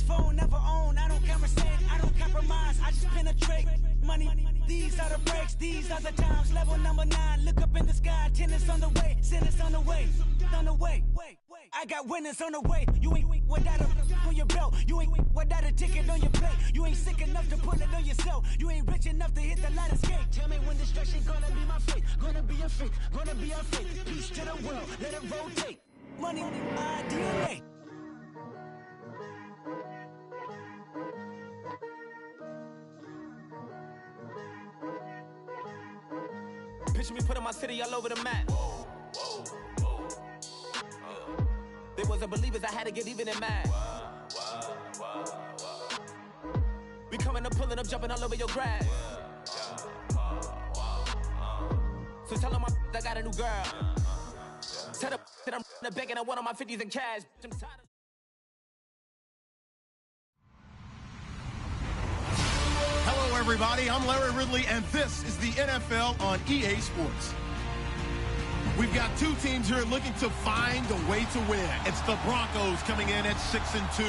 phone, never own. I don't conversate, I don't compromise. I just penetrate. Money, these are the breaks, these are the times. Level number 9, look up in the sky. Tennis on the way, sentence on the way, on the way. I got winners on the way. You ain't without a on your belt. You ain't without a ticket on your plate. You ain't sick enough to put it on yourself. You ain't rich enough to hit the ladder skate. Tell me when destruction gonna be my fate. Gonna be a fate, gonna be a fate. Peace to the world, let it rotate. Money, DNA. Picture me putting my city all over the map. They wasn't believers, I had to get even in mad. We coming up, pulling up, jumping all over your grass. So tell them I got a new girl. Tell them that I'm begging, I want on my 50s in cash. I'm tired of Hello, everybody. I'm Larry Ridley, and this is the NFL on EA Sports. We've got two teams here looking to find a way to win. It's the Broncos coming in at 6-2,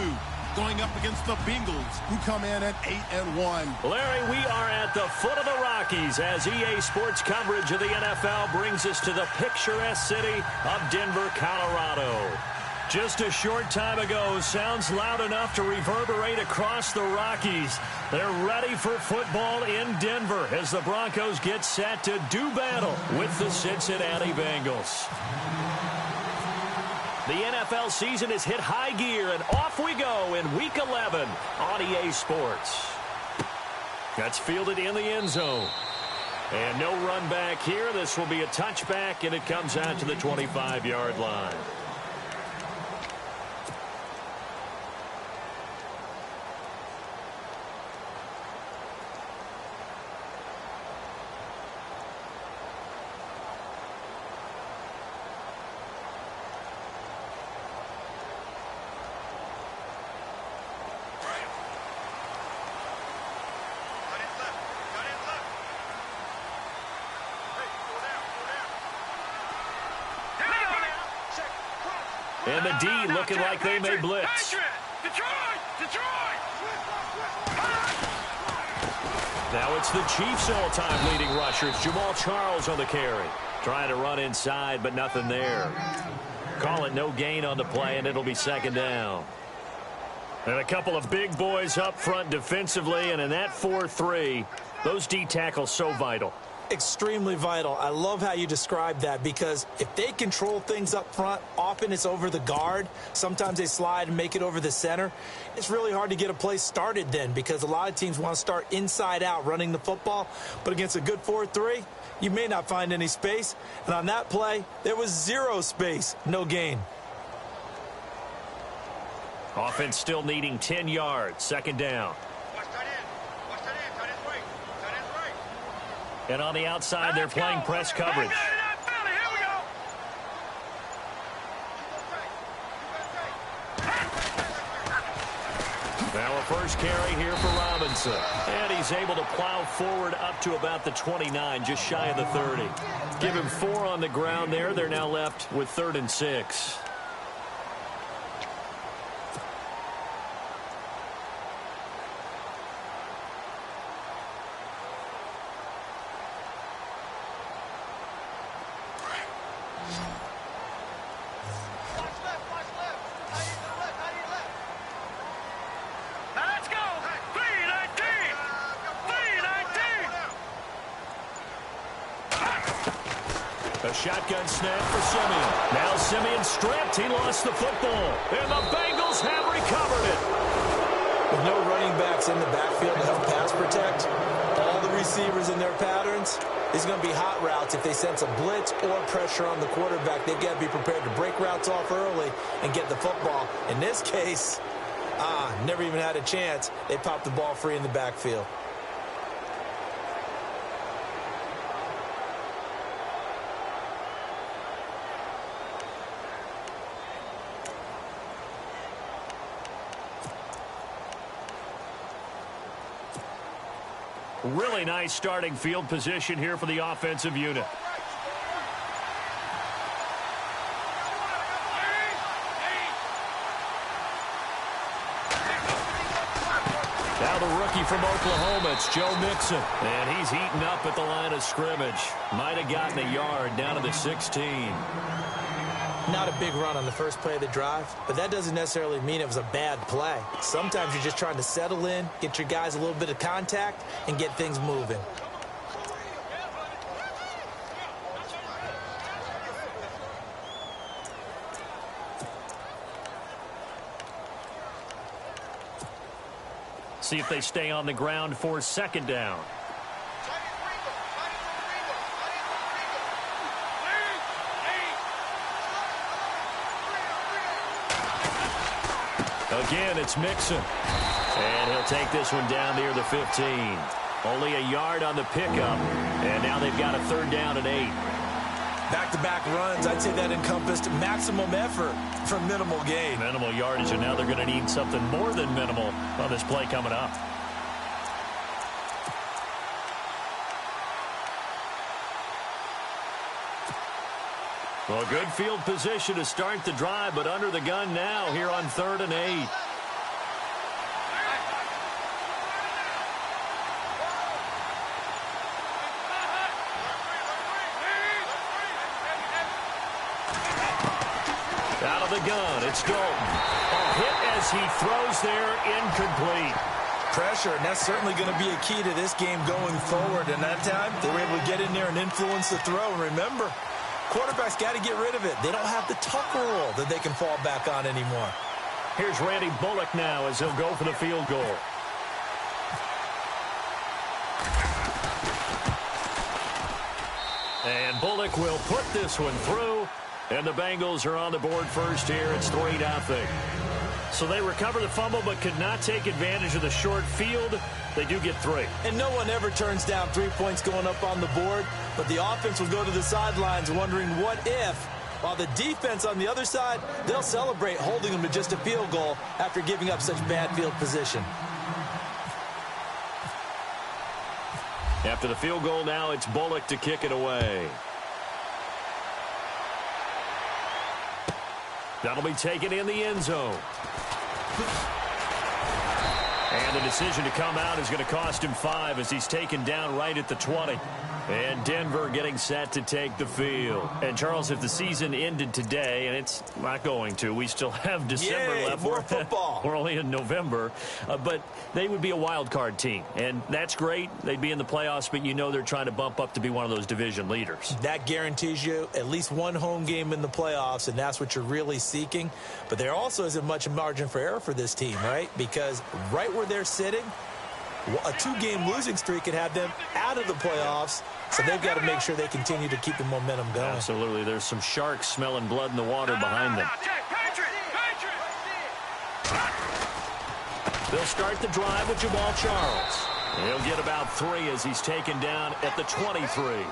going up against the Bengals, who come in at 8-1. Larry, we are at the foot of the Rockies as EA Sports coverage of the NFL brings us to the picturesque city of Denver, Colorado. Just a short time ago, sounds loud enough to reverberate across the Rockies. They're ready for football in Denver as the Broncos get set to do battle with the Cincinnati Bengals. The NFL season has hit high gear, and off we go in Week 11 on EA Sports. That's fielded in the end zone. And no run back here. This will be a touchback, and it comes out to the 25-yard line. And the D looking like they may blitz. Now it's the Chiefs' all-time leading rushers. Jamal Charles on the carry. Trying to run inside, but nothing there. Call it no gain on the play, and it'll be second down. And a couple of big boys up front defensively, and in that 4-3, those D tackles so vital. Extremely vital. I love how you describe that, because if they control things up front, often it's over the guard. Sometimes they slide and make it over the center. It's really hard to get a play started then, because a lot of teams want to start inside out running the football. But against a good 4-3, you may not find any space. And on that play, there was zero space, no gain. Offense still needing 10 yards, second down. And on the outside, they're playing press coverage. Now a first carry here for Robinson. And he's able to plow forward up to about the 29, just shy of the 30. Give him 4 on the ground there. They're now left with 3rd and 6. A shotgun snap for Simeon. Now Simeon stripped. He lost the football. And the Bengals have recovered it. With no running backs in the backfield to help pass protect, all the receivers in their patterns, it's going to be hot routes. If they sense a blitz or pressure on the quarterback, they've got to be prepared to break routes off early and get the football. In this case, never even had a chance. They popped the ball free in the backfield. Really nice starting field position here for the offensive unit. Now the rookie from Oklahoma, it's Joe Mixon. And he's heating up at the line of scrimmage. Might have gotten a yard down to the 16. Not a big run on the first play of the drive, but that doesn't necessarily mean it was a bad play. Sometimes you're just trying to settle in, get your guys a little bit of contact, and get things moving. See if they stay on the ground for second down. Again, it's Mixon. And he'll take this one down near the 15. Only a yard on the pickup. And now they've got a third down and 8. Back-to-back runs, I'd say that encompassed maximum effort for minimal gain. Minimal yardage, and now they're going to need something more than minimal on this play coming up. Well, good field position to start the drive, but under the gun now here on 3rd and 8. Out of the gun, it's Dalton. A hit as he throws there, incomplete. Pressure, and that's certainly going to be a key to this game going forward. And that time, they were able to get in there and influence the throw. And remember, quarterbacks got to get rid of it. They don't have the tucker roll that they can fall back on anymore. Here's Randy Bullock now as he'll go for the field goal. And Bullock will put this one through. And the Bengals are on the board first here. It's 3-0. So they recover the fumble but could not take advantage of the short field. They do get 3. And no one ever turns down 3 points going up on the board. But the offense will go to the sidelines wondering what if. While the defense on the other side, they'll celebrate holding them to just a field goal after giving up such bad field position. After the field goal now, it's Bullock to kick it away. That'll be taken in the end zone. And the decision to come out is going to cost him 5 as he's taken down right at the 20. And Denver getting set to take the field. And, Charles, if the season ended today, and it's not going to, we still have December left. More football. We're only in November. But they would be a wild card team. And that's great. They'd be in the playoffs, but you know they're trying to bump up to be one of those division leaders. That guarantees you at least one home game in the playoffs, and that's what you're really seeking. But there also isn't much margin for error for this team, right? Because right where they're sitting, a 2-game losing streak could have them out of the playoffs. So they've got to make sure they continue to keep the momentum going. Absolutely. There's some sharks smelling blood in the water behind them. They'll start the drive with Jamal Charles. He'll get about 3 as he's taken down at the 23.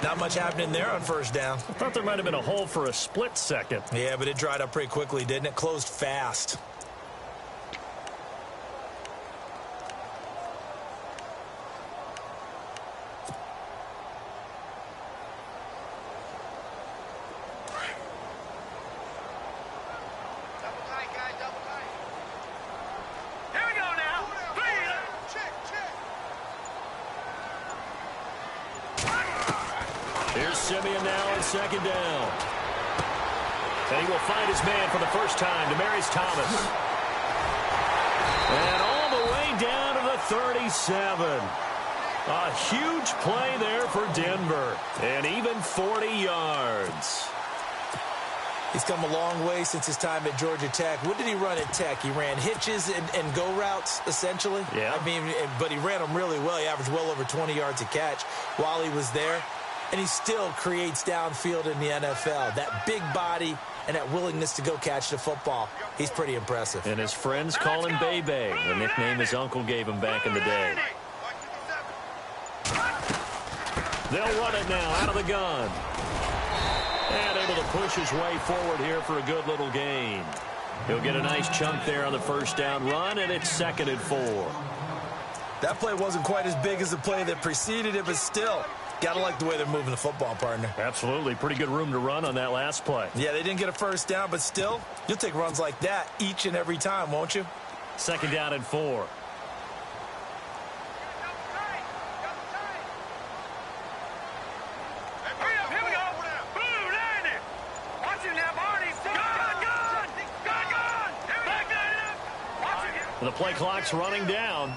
Not much happening there on first down. I thought there might have been a hole for a split second. Yeah, but it dried up pretty quickly, didn't it? Closed fast. Second down. And he will find his man for the first time, Demaryius Thomas. And all the way down to the 37. A huge play there for Denver. And even 40 yards. He's come a long way since his time at Georgia Tech. What did he run at Tech? He ran hitches and go routes, essentially. Yeah. I mean, but he ran them really well. He averaged well over 20 yards a catch while he was there. And he still creates downfield in the NFL. That big body and that willingness to go catch the football. He's pretty impressive. And his friends call him Bebe, the nickname his uncle gave him back in the day. They'll run it now out of the gun. And able to push his way forward here for a good little gain. He'll get a nice chunk there on the first down run, and it's 2nd and 4. That play wasn't quite as big as the play that preceded it, but still, got to like the way they're moving the football, partner. Absolutely. Pretty good room to run on that last play. Yeah, they didn't get a first down, but still, you'll take runs like that each and every time, won't you? 2nd down and 4. The play clock's running down.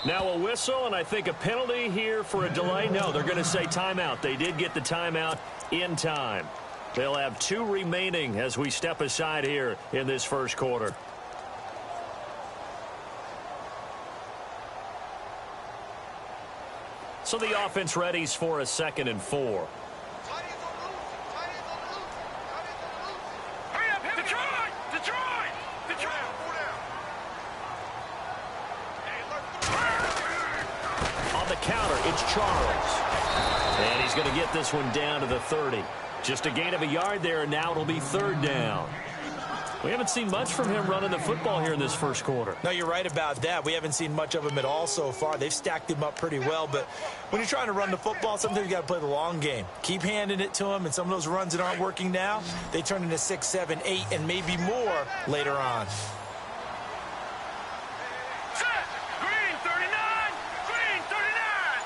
Now a whistle, and I think a penalty here for a delay. No, they're going to say timeout. They did get the timeout in time. They'll have 2 remaining as we step aside here in this first quarter. So the offense readies for a 2nd and 4. On the counter, it's Charles. And he's going to get this one down to the 30. Just a gain of a yard there, and now it'll be 3rd down. We haven't seen much from him running the football here in this first quarter. No, you're right about that. We haven't seen much of him at all so far. They've stacked him up pretty well, but when you're trying to run the football, sometimes you got to play the long game. Keep handing it to him, and some of those runs that aren't working now, they turn into 6, 7, 8, and maybe more later on. Green 39! Green 39!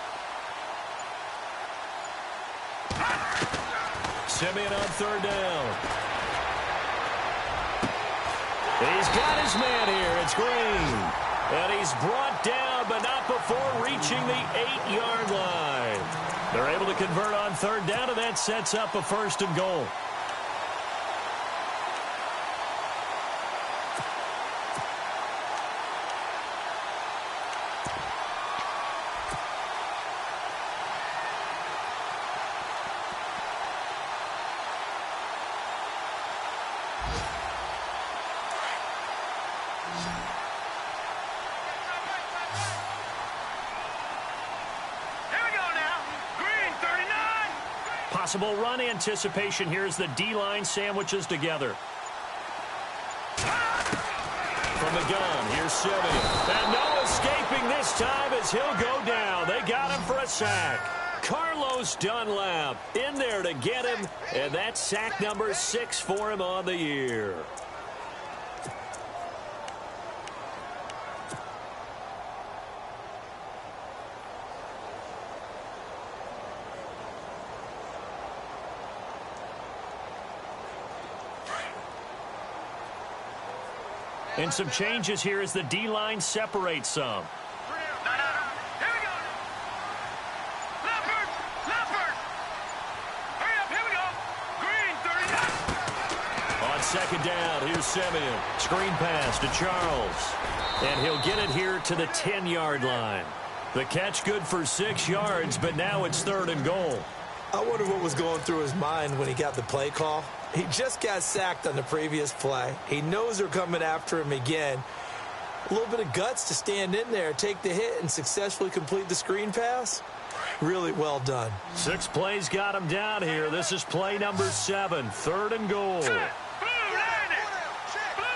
Simeon on 3rd down. He's got his man here. It's Green. And he's brought down, but not before reaching the 8-yard line. They're able to convert on 3rd down, and that sets up a 1st and goal. Possible run anticipation here as the D-line sandwiches together. From the gun, here's Simeon. And no escaping this time as he'll go down. They got him for a sack. Carlos Dunlap in there to get him, and that's sack number 6 for him on the year. And some changes here as the D-line separates some. Here we go. Leopard! Leopard! Hurry up, here we go. Green 39. On 2nd down, here's Simeon. Screen pass to Charles. And he'll get it here to the 10-yard line. The catch good for 6 yards, but now it's 3rd and goal. I wonder what was going through his mind when he got the play call. He just got sacked on the previous play. He knows they're coming after him again. A little bit of guts to stand in there, take the hit, and successfully complete the screen pass. Really well done. 6 plays got him down here. This is play number 7, 3rd and goal. Blue 90! Blue 90!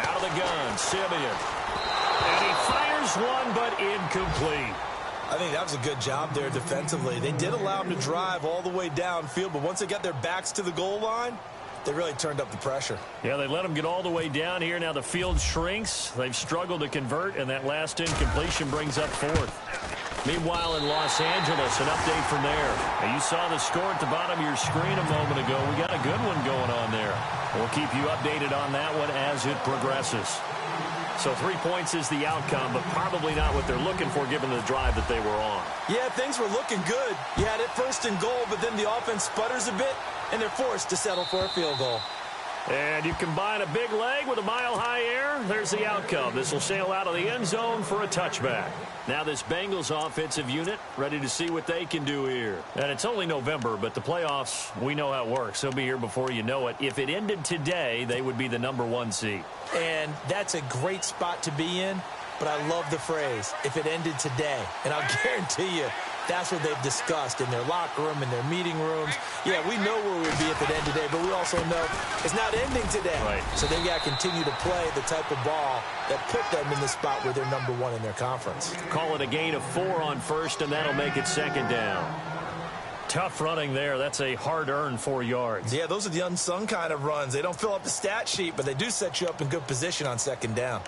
Out of the gun, Simeon. And he fires one, but incomplete. I think that was a good job there defensively. They did allow him to drive all the way downfield, but once they got their backs to the goal line, they really turned up the pressure. Yeah, they let him get all the way down here. Now the field shrinks. They've struggled to convert, and that last incompletion brings up 4th. Meanwhile, in Los Angeles, an update from there. Now, you saw the score at the bottom of your screen a moment ago. We got a good one going on there. We'll keep you updated on that one as it progresses. So 3 points is the outcome, but probably not what they're looking for given the drive that they were on. Yeah, things were looking good. You had it 1st and goal, but then the offense sputters a bit, and they're forced to settle for a field goal. And you combine a big leg with a mile-high air, there's the outcome. This will sail out of the end zone for a touchback. Now this Bengals offensive unit ready to see what they can do here. And it's only November, but the playoffs, we know how it works. They'll be here before you know it. If it ended today, they would be the number 1 seed. And that's a great spot to be in, but I love the phrase, if it ended today. And I'll guarantee you, that's what they've discussed in their locker room, in their meeting rooms. Yeah, we know where we'd be if it ended today, but we also know it's not ending today. Right. So they've got to continue to play the type of ball that put them in the spot where they're number 1 in their conference. Call it a gain of 4 on 1st, and that'll make it 2nd down. Tough running there. That's a hard-earned 4 yards. Yeah, those are the unsung kind of runs. They don't fill up the stat sheet, but they do set you up in good position on 2nd down.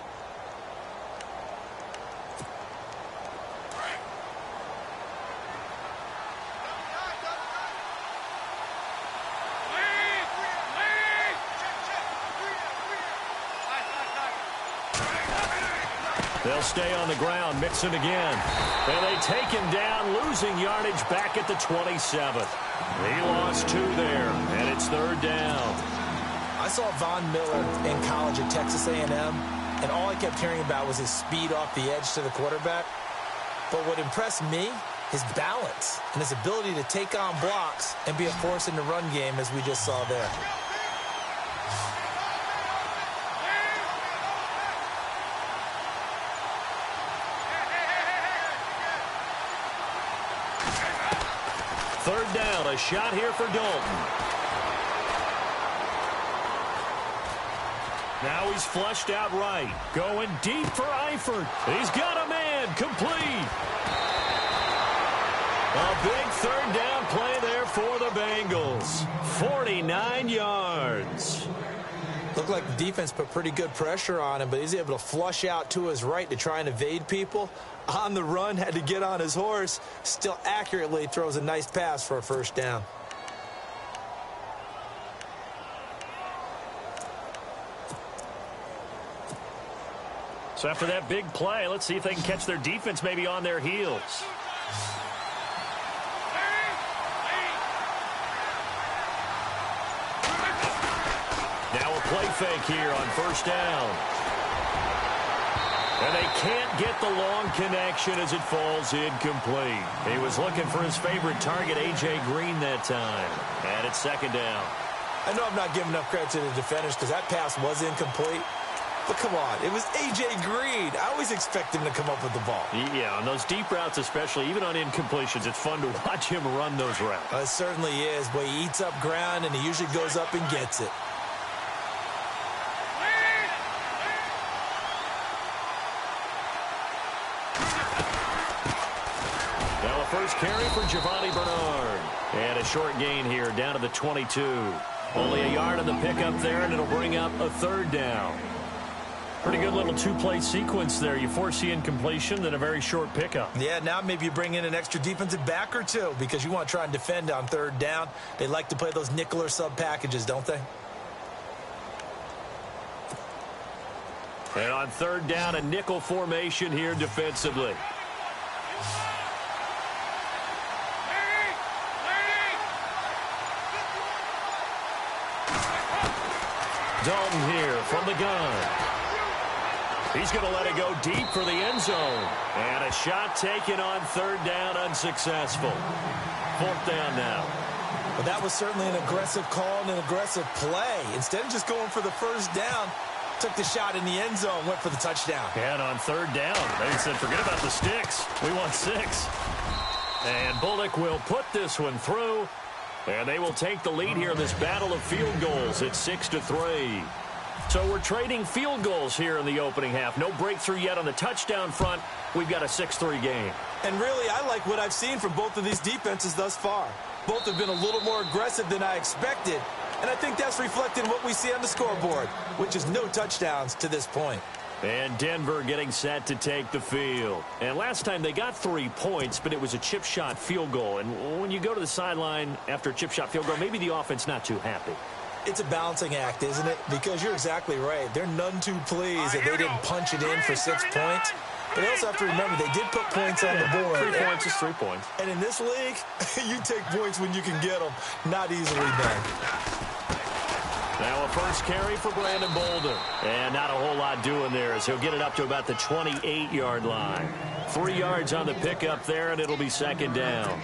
They'll stay on the ground, Mixon again. And they take him down, losing yardage back at the 27th. He lost 2 there, and it's 3rd down. I saw Von Miller in college at Texas A&M, and all I kept hearing about was his speed off the edge to the quarterback. But what impressed me, his balance and his ability to take on blocks and be a force in the run game, as we just saw there. Third down, a shot here for Dalton. Now he's flushed out right. Going deep for Eifert. He's got a man. Complete. A big third down play there for the Bengals. 49 yards. Looked like the defense put pretty good pressure on him, but he's able to flush out to his right to try and evade people. On the run, had to get on his horse. Still accurately throws a nice pass for a first down. So after that big play, let's see if they can catch their defense maybe on their heels. Now a play fake here on first down. And they can't get the long connection as it falls incomplete. He was looking for his favorite target, A.J. Green, that time. And it's 2nd down. I know I'm not giving enough credit to the defenders because that pass was incomplete. But come on, it was A.J. Green. I always expect him to come up with the ball. Yeah, on those deep routes especially, even on incompletions, it's fun to watch him run those routes. It certainly is. Boy, he eats up ground, and he usually goes up and gets it. Now a first carry for Giovanni Bernard. And a short gain here down to the 22. Only a yard on the pickup there, and it'll bring up a 3rd down. Pretty good little 2-play sequence there. You force the incompletion, then a very short pickup. Yeah, now maybe you bring in an extra defensive back or two because you want to try and defend on 3rd down. They like to play those nickel or sub packages, don't they? And on 3rd down, a nickel formation here defensively. Dalton here from the gun. He's going to let it go deep for the end zone. And a shot taken on 3rd down, unsuccessful. 4th down now. Well, that was certainly an aggressive call and an aggressive play. Instead of just going for the first down, took the shot in the end zone, went for the touchdown. And on 3rd down, they said, forget about the sticks. We want 6. And Bullock will put this one through. And they will take the lead here in this battle of field goals. It's 6-3. So we're trading field goals here in the opening half. No breakthrough yet on the touchdown front. We've got a 6-3 game. And really, I like what I've seen from both of these defenses thus far. Both have been a little more aggressive than I expected. And I think that's reflected in what we see on the scoreboard, which is no touchdowns to this point. And Denver getting set to take the field. And last time they got 3 points, but it was a chip shot field goal. And when you go to the sideline after a chip shot field goal, maybe the offense not too happy. It's a balancing act, isn't it? Because you're exactly right. They're none too pleased that they didn't punch it in for 6 points. But they also have to remember they did put points on the board. 3 points is 3 points. And in this league, you take points when you can get them. Not easily done. Now a first carry for Brandon Bolden. And not a whole lot doing there as he'll get it up to about the 28-yard line. 3 yards on the pickup there, and it'll be 2nd down.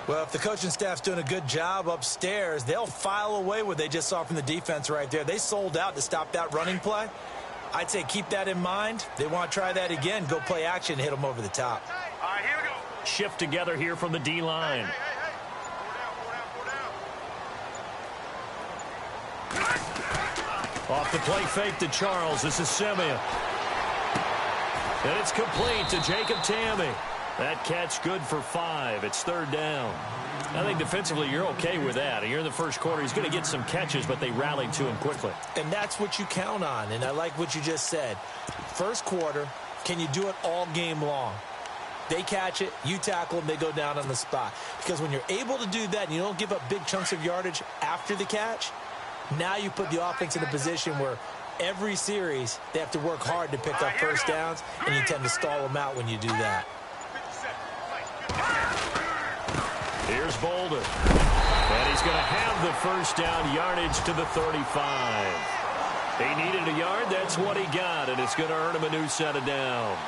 Well, if the coaching staff's doing a good job upstairs, they'll file away what they just saw from the defense right there. They sold out to stop that running play. I'd say keep that in mind. They want to try that again. Go play action, hit them over the top. All right, here we go. Shift together here from the D-line. Off the play fake to Charles. This is Simeon. And it's complete to Jacob Tammy. That catch good for 5. It's 3rd down. I think defensively you're okay with that. You're in the first quarter. He's going to get some catches, but they rallied to him quickly. And that's what you count on, and I like what you just said. First quarter, can you do it all game long? They catch it, you tackle them, they go down on the spot. Because when you're able to do that and you don't give up big chunks of yardage after the catch, now you put the offense in a position where every series, they have to work hard to pick up first downs, and you tend to stall them out when you do that. Here's Bolden. And he's going to have the first down, yardage to the 35. He needed a yard. That's what he got, and it's going to earn him a new set of downs.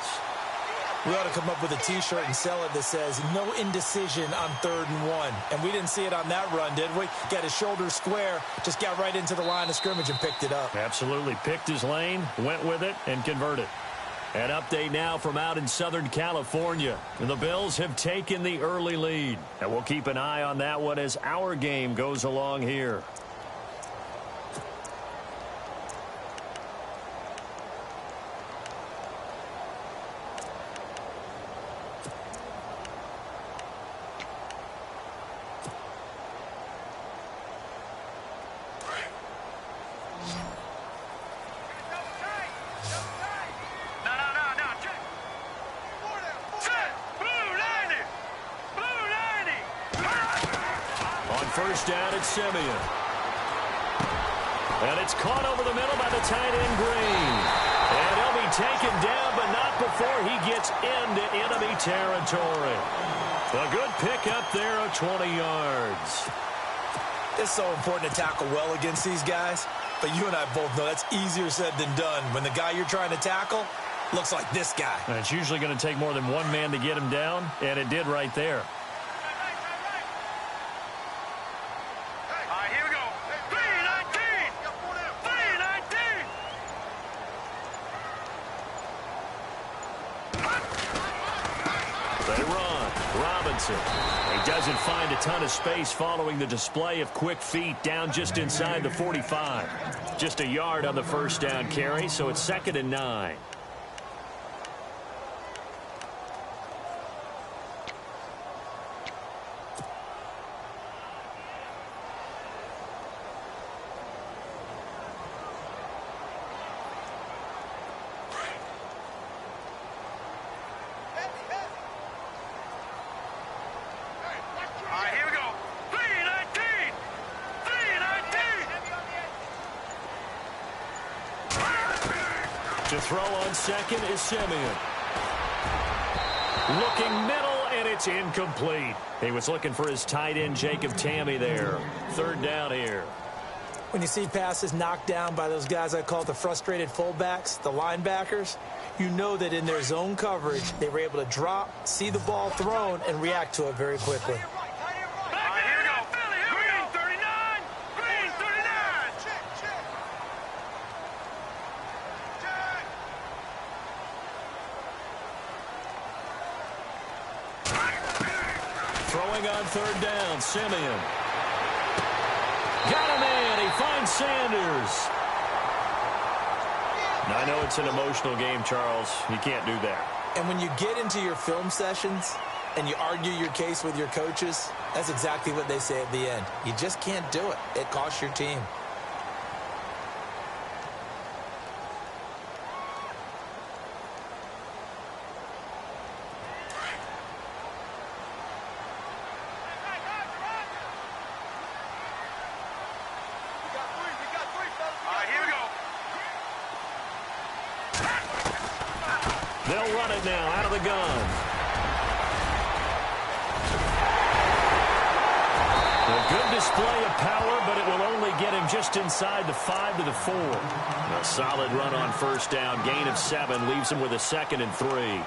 We ought to come up with a T-shirt and sell it that says, no indecision on 3rd and 1. And we didn't see it on that run, did we? Got his shoulders square, just got right into the line of scrimmage and picked it up. Absolutely. Picked his lane, went with it, and converted. An update now from out in Southern California. The Bills have taken the early lead. And we'll keep an eye on that one as our game goes along here. First down, it's Simeon. And it's caught over the middle by the tight end, Green. And he'll be taken down, but not before he gets into enemy territory. A good pickup there of 20 yards. It's so important to tackle well against these guys, but you and I both know that's easier said than done when the guy you're trying to tackle looks like this guy. And it's usually going to take more than one man to get him down, and it did right there. He doesn't find a ton of space following the display of quick feet down just inside the 45. Just a yard on the first down carry, so it's 2nd and 9. To throw on second is Simeon. Looking middle, and it's incomplete. He was looking for his tight end, Jacob Tamme there. 3rd down here. When you see passes knocked down by those guys I call the frustrated fullbacks, the linebackers, you know that in their zone coverage, they were able to drop, see the ball thrown, and react to it very quickly. On 3rd down, Simeon. Got him in. He finds Sanders. Now, I know it's an emotional game, Charles. You can't do that. And when you get into your film sessions and you argue your case with your coaches, that's exactly what they say at the end. You just can't do it. It costs your team. They'll run it now out of the gun. A good display of power, but it will only get him just inside the 5 to the 4. A solid run on first down. Gain of 7 leaves him with a 2nd and 3.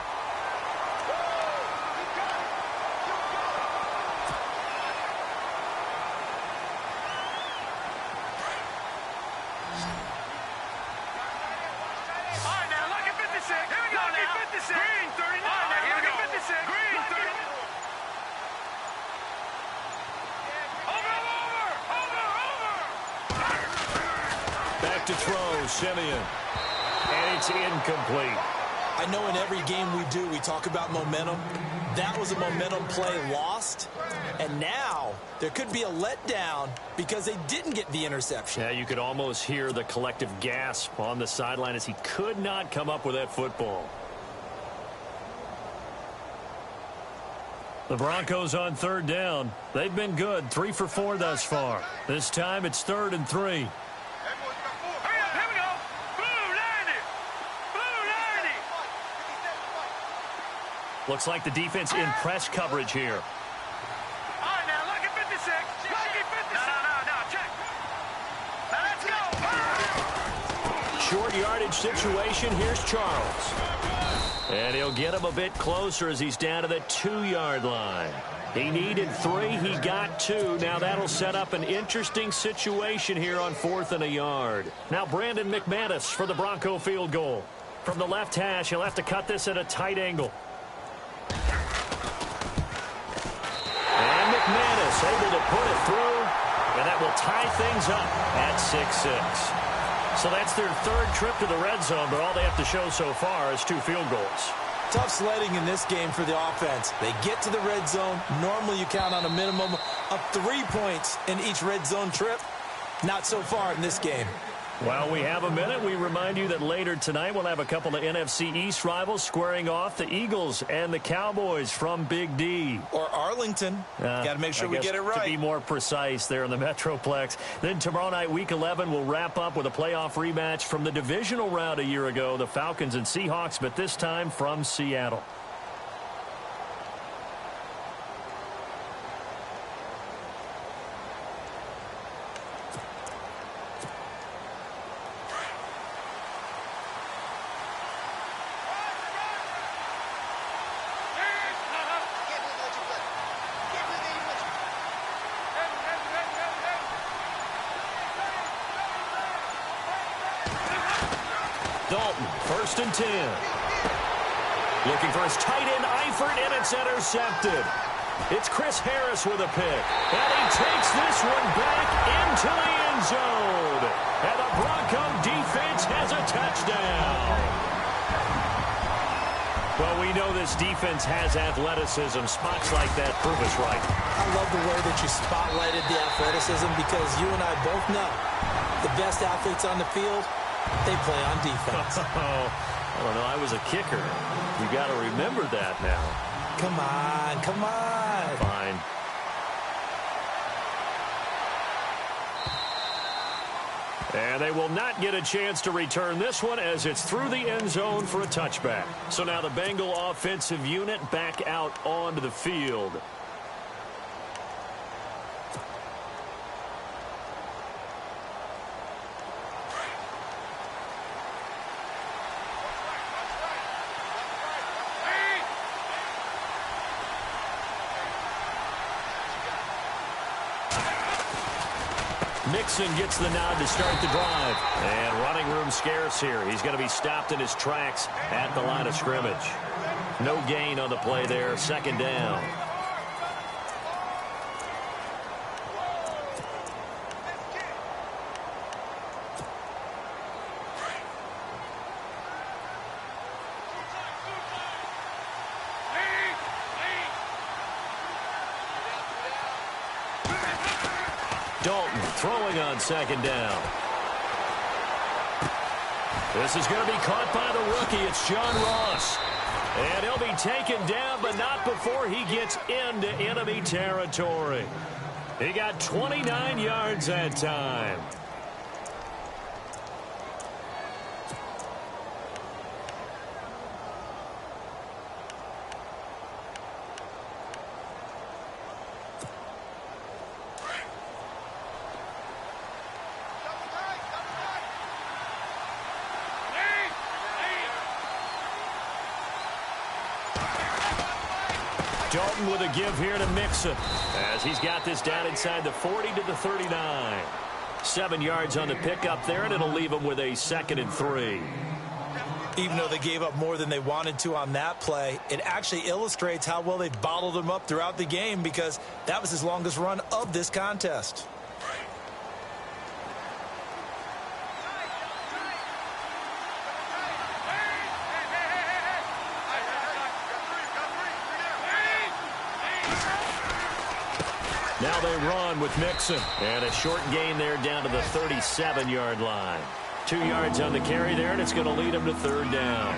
To throw, Simeon. And it's incomplete. I know in every game we do, we talk about momentum. That was a momentum play lost. And now there could be a letdown because they didn't get the interception. Yeah, you could almost hear the collective gasp on the sideline as he could not come up with that football. The Broncos on 3rd down. They've been good, 3 for 4 thus far. This time it's 3rd and 3. Looks like the defense in press coverage here. All right, now, look at 56. Look at 56. No, check. Now, let's go. Short yardage situation. Here's Charles. And he'll get him a bit closer as he's down to the 2-yard line. He needed 3. He got 2. Now that'll set up an interesting situation here on 4th and a yard. Now Brandon McManus for the Bronco field goal. From the left hash, he'll have to cut this at a tight angle. And McManus able to put it through. And that will tie things up at 6-6. So that's their 3rd trip to the red zone, but all they have to show so far is 2 field goals. Tough sledding in this game for the offense. They get to the red zone. Normally you count on a minimum of 3 points in each red zone trip. Not so far in this game. Well, we have a minute. We remind you that later tonight we'll have a couple of NFC East rivals squaring off, the Eagles and the Cowboys from Big D. Or Arlington. Got to make sure we get it right. To be more precise there in the Metroplex. Then tomorrow night, Week 11, we'll wrap up with a playoff rematch from the divisional round a year ago, the Falcons and Seahawks, but this time from Seattle. Dalton, 1st and 10. Looking for his tight end, Eifert, and it's intercepted. It's Chris Harris with a pick. And he takes this one back into the end zone. And the Bronco defense has a touchdown. Well, we know this defense has athleticism. Spots like that prove us right. I love the way that you spotlighted the athleticism because you and I both know the best athletes on the field, they play on defense. I don't know. I was a kicker. You got to remember that now. Come on, come on. Fine. And they will not get a chance to return this one as it's through the end zone for a touchback. So now the Bengal offensive unit back out onto the field. Mixon gets the nod to start the drive. And running room scarce here. He's going to be stopped in his tracks at the line of scrimmage. No gain on the play there. 2nd down. Dalton throwing on 2nd down. This is going to be caught by the rookie. It's John Ross. And he'll be taken down, but not before he gets into enemy territory. He got 29 yards that time. Dalton with a give here to Mixon as he's got this down inside the 40 to the 39. 7 yards on the pickup there, and it'll leave him with a 2nd and 3. Even though they gave up more than they wanted to on that play, it actually illustrates how well they've bottled him up throughout the game because that was his longest run of this contest. Now they run with Mixon. And a short gain there down to the 37-yard line. 2 yards on the carry there, and it's going to lead him to 3rd down.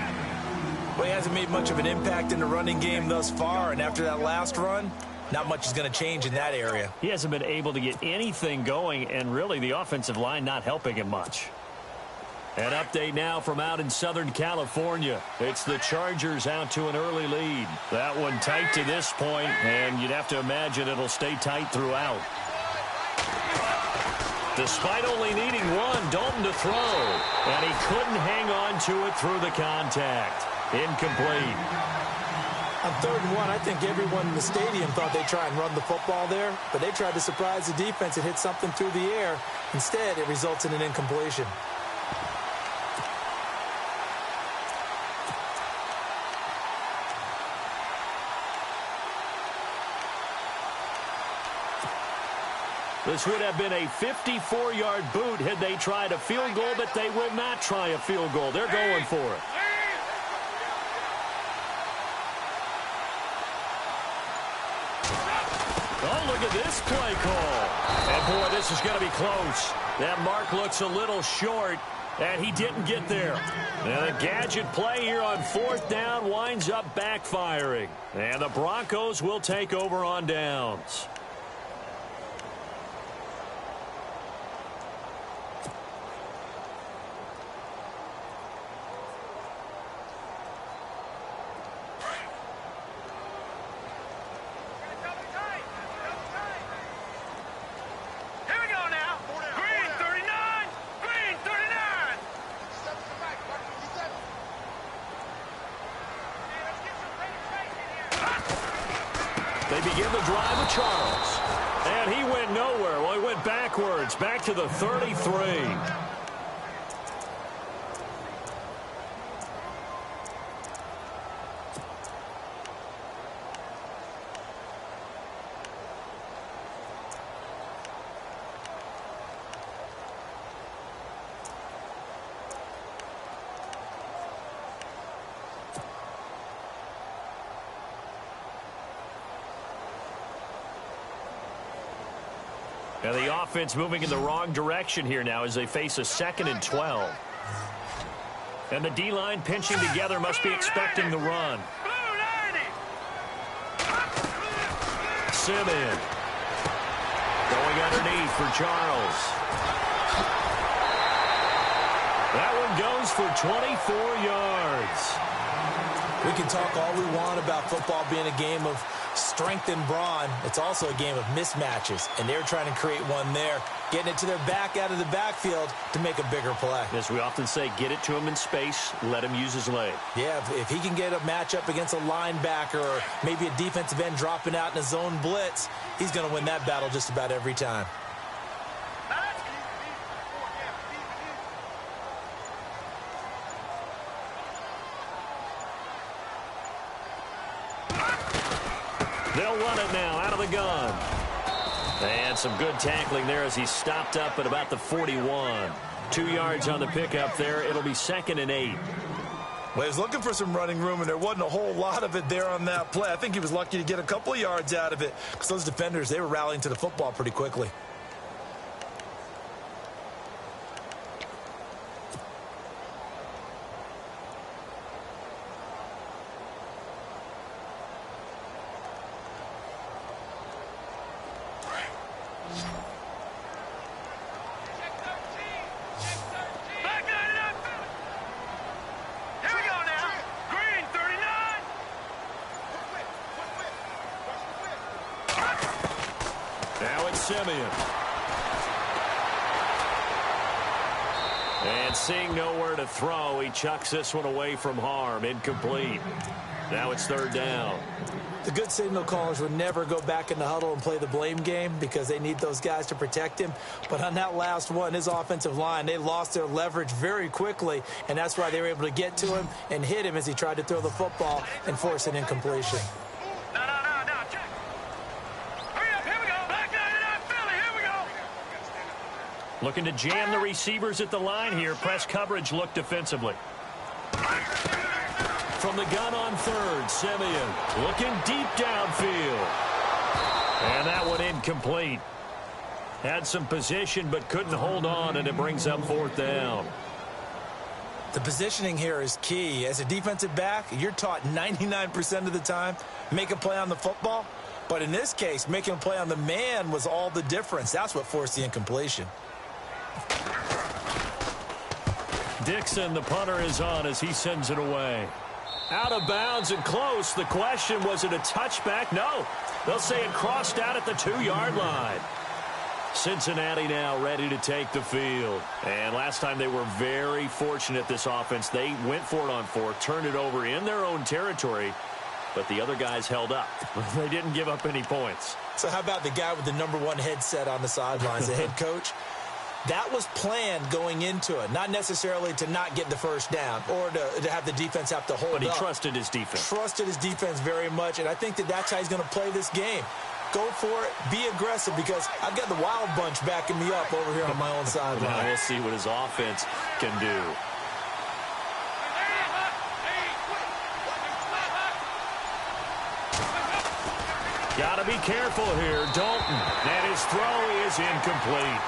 Well, he hasn't made much of an impact in the running game thus far, and after that last run, not much is going to change in that area. He hasn't been able to get anything going, and really the offensive line not helping him much. An update now from out in Southern California. It's the Chargers out to an early lead. That one tight to this point, and you'd have to imagine it'll stay tight throughout. Despite only needing one, Dalton to throw, and he couldn't hang on to it through the contact. Incomplete. On 3rd and 1, I think everyone in the stadium thought they'd try and run the football there, but they tried to surprise the defense and hit something through the air. Instead, it results in an incompletion. This would have been a 54-yard boot had they tried a field goal, but they will not try a field goal. They're going for it. Oh, look at this play call. And, boy, this is going to be close. That mark looks a little short, and he didn't get there. And a gadget play here on 4th down winds up backfiring. And the Broncos will take over on downs. They begin the drive with Charles. And he went nowhere. Well, he went backwards, back to the 33. And the offense moving in the wrong direction here now as they face a 2nd and 12. And the D-line pinching together must be expecting the run. Simeon going underneath for Charles. That one goes for 24 yards. We can talk all we want about football being a game of strength and brawn. It's also a game of mismatches, and they're trying to create one there, getting it to their back out of the backfield to make a bigger play. As we often say, get it to him in space, let him use his leg. Yeah, if he can get a matchup against a linebacker or maybe a defensive end dropping out in a zone blitz, he's going to win that battle just about every time. They'll run it now out of the gun. And some good tackling there as he stopped up at about the 41. 2 yards on the pickup there. It'll be 2nd and 8. Well, he was looking for some running room, and there wasn't a whole lot of it there on that play. I think he was lucky to get a couple of yards out of it because those defenders, they were rallying to the football pretty quickly. Simeon. And seeing nowhere to throw, he chucks this one away from harm. Incomplete. Now it's 3rd down. The good signal callers would never go back in the huddle and play the blame game because they need those guys to protect him. But on that last one, his offensive line, they lost their leverage very quickly, and that's why they were able to get to him and hit him as he tried to throw the football and force an incompletion. Looking to jam the receivers at the line here. Press coverage look defensively. From the gun on 3rd, Simeon looking deep downfield. And that one incomplete. Had some position but couldn't hold on, and it brings up 4th down. The positioning here is key. As a defensive back, you're taught 99% of the time, make a play on the football. But in this case, making a play on the man was all the difference. That's what forced the incompletion. Dixon, the punter, is on as he sends it away. Out of bounds and close. The question, was it a touchback? No. They'll say it crossed out at the 2-yard line. Cincinnati now ready to take the field. And last time they were very fortunate, this offense. They went for it on 4, turned it over in their own territory, but the other guys held up. They didn't give up any points. So how about the guy with the #1 headset on the sidelines, the head coach? That was planned going into it, not necessarily to not get the first down or to have the defense have to hold up. But he trusted his defense. Trusted his defense very much, and I think that's how he's going to play this game. Go for it. Be aggressive, because I've got the wild bunch backing me up over here on my own sideline. We'll see what his offense can do. Got to be careful here. Dalton. And his throw is incomplete.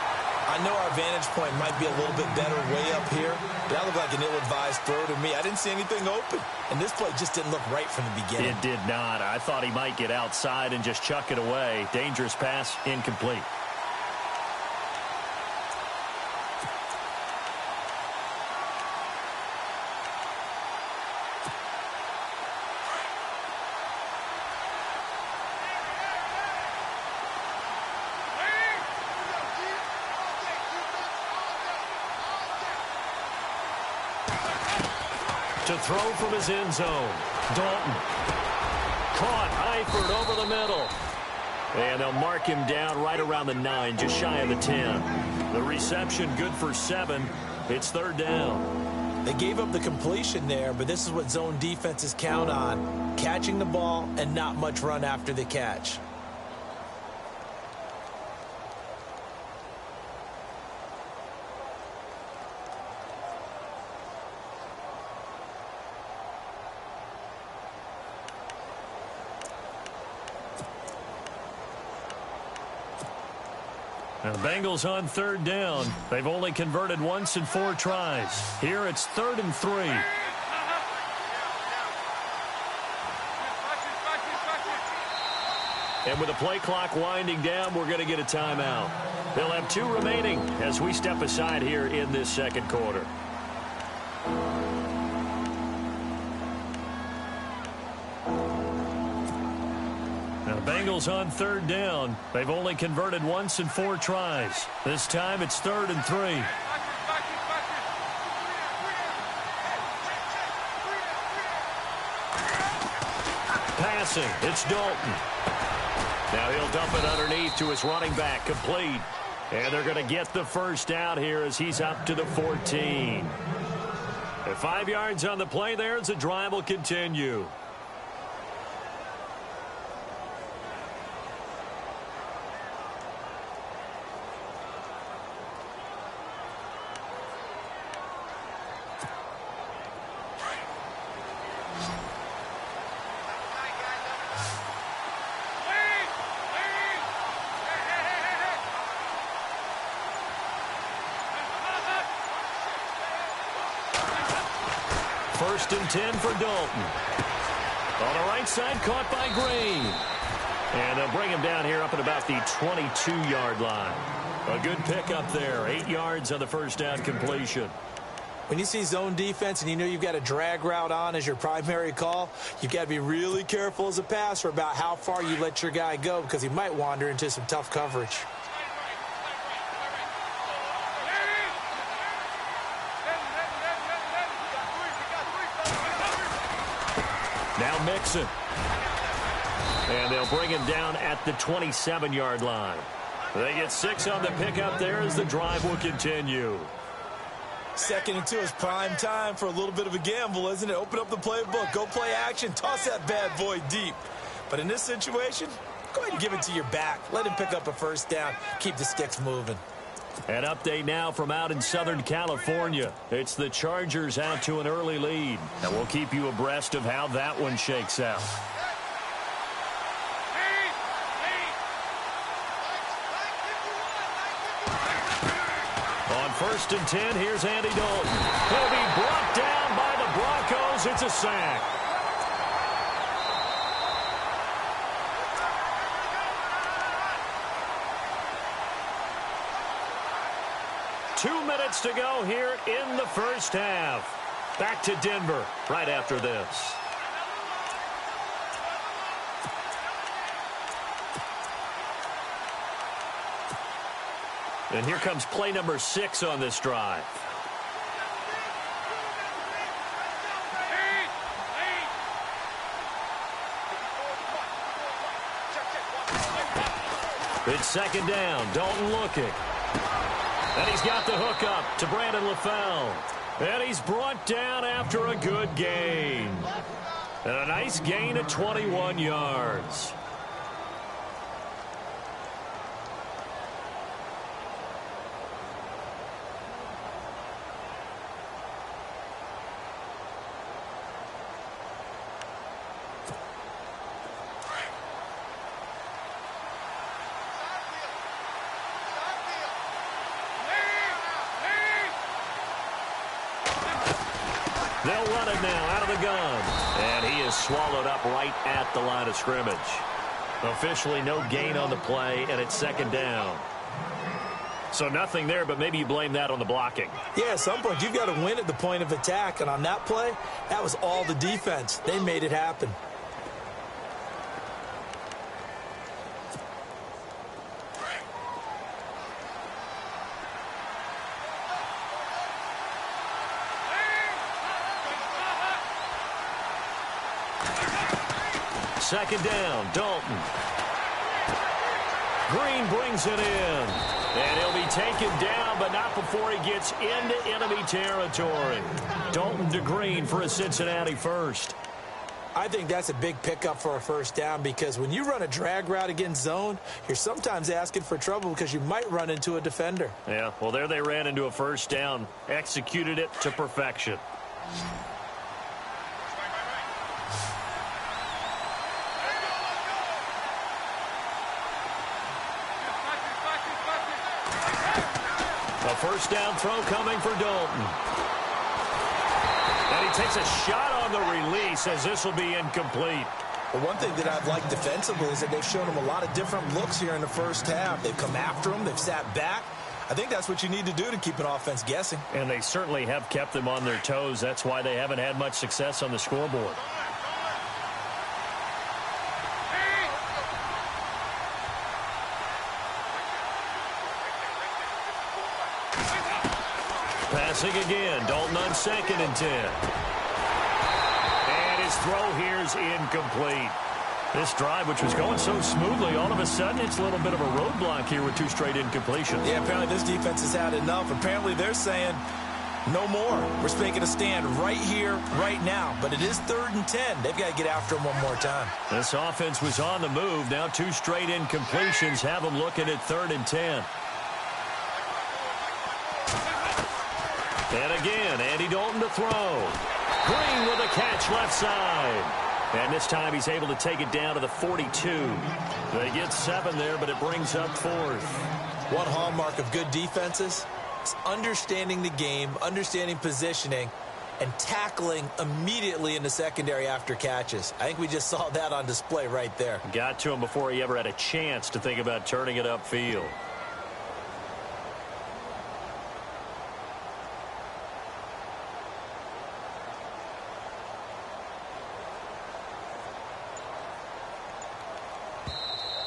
I know our vantage point might be a little bit better way up here, but that looked like an ill-advised throw to me. I didn't see anything open, and this play just didn't look right from the beginning. It did not. I thought he might get outside and just chuck it away. Dangerous pass, incomplete. To throw from his end zone. Dalton. Caught. Eifert over the middle. And they'll mark him down right around the 9, just shy of the 10. The reception good for 7. It's 3rd down. They gave up the completion there, but this is what zone defenses count on. Catching the ball and not much run after the catch. And the Bengals on 3rd down. They've only converted once in 4 tries. Here it's 3rd and 3. And with the play clock winding down, we're going to get a timeout. They'll have 2 remaining as we step aside here in this 2nd quarter. Bengals on 3rd down. They've only converted once in 4 tries. This time it's 3rd and 3. Passing. It's Dalton. Now he'll dump it underneath to his running back. Complete. And they're going to get the first down here as he's up to the 14. And 5 yards on the play there as the drive will continue. First and 10 for Dalton. On the right side, caught by Green. And they'll bring him down here up at about the 22-yard line. A good pickup there. 8 yards on the first down completion. When you see zone defense and you know you've got a drag route on as your primary call, you've got to be really careful as a passer about how far you let your guy go, because he might wander into some tough coverage. Now Mixon. And they'll bring him down at the 27-yard line. They get 6 on the pickup there as the drive will continue. 2nd and 2 is prime time for a little bit of a gamble, isn't it? Open up the playbook, go play action, toss that bad boy deep. But in this situation, go ahead and give it to your back. Let him pick up a first down. Keep the sticks moving. An update now from out in Southern California. It's the Chargers out to an early lead. And we'll keep you abreast of how that one shakes out. On 1st and 10, here's Andy Dalton. He'll be brought down by the Broncos. It's a sack. 2 minutes to go here in the first half. Back to Denver right after this. And here comes play number 6 on this drive. It's second down. Dalton looking. And he's got the hook up to Brandon LaFell. And he's brought down after a good gain. And a nice gain of 21 yards. They'll run it now out of the gun. And he is swallowed up right at the line of scrimmage. Officially no gain on the play, and it's second down. So nothing there, but maybe you blame that on the blocking. Yeah, at some point you've got to win at the point of attack. And on that play, that was all the defense. They made it happen. Second down, Dalton. Green brings it in. And he'll be taken down, but not before he gets into enemy territory. Dalton to Green for a Cincinnati first. I think that's a big pickup for a first down because when you run a drag route against zone, you're sometimes asking for trouble because you might run into a defender. Yeah, well, there they ran into a first down, executed it to perfection. A first down throw coming for Dalton. And he takes a shot on the release as this will be incomplete. Well, one thing that I've liked defensively is that they've shown him a lot of different looks here in the first half. They've come after him. They've sat back. I think that's what you need to do to keep an offense guessing. And they certainly have kept them on their toes. That's why they haven't had much success on the scoreboard. Passing again. Dalton on 2nd and 10. And his throw here is incomplete. This drive, which was going so smoothly, all of a sudden it's a little bit of a roadblock here with 2 straight incompletions. Yeah, apparently this defense has had enough. Apparently they're saying no more. We're making a stand right here, right now. But it is 3rd and 10. They've got to get after him one more time. This offense was on the move. Now 2 straight incompletions have them looking at 3rd and 10. And again, Andy Dalton to throw. Green with a catch left side. And this time he's able to take it down to the 42. They get 7 there, but it brings up 4th. One hallmark of good defenses is understanding the game, understanding positioning, and tackling immediately in the secondary after catches. I think we just saw that on display right there. Got to him before he ever had a chance to think about turning it upfield.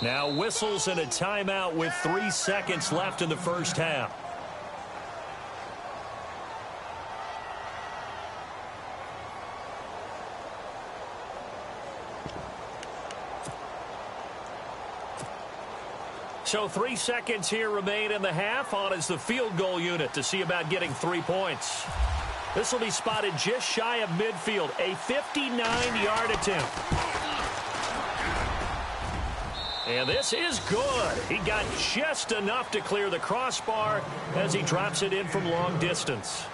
Now whistles and a timeout with 3 seconds left in the first half. So 3 seconds here remain in the half. On is the field goal unit to see about getting 3 points. This will be spotted just shy of midfield. A 59-yard attempt. And this is good. He got just enough to clear the crossbar as he drops it in from long distance.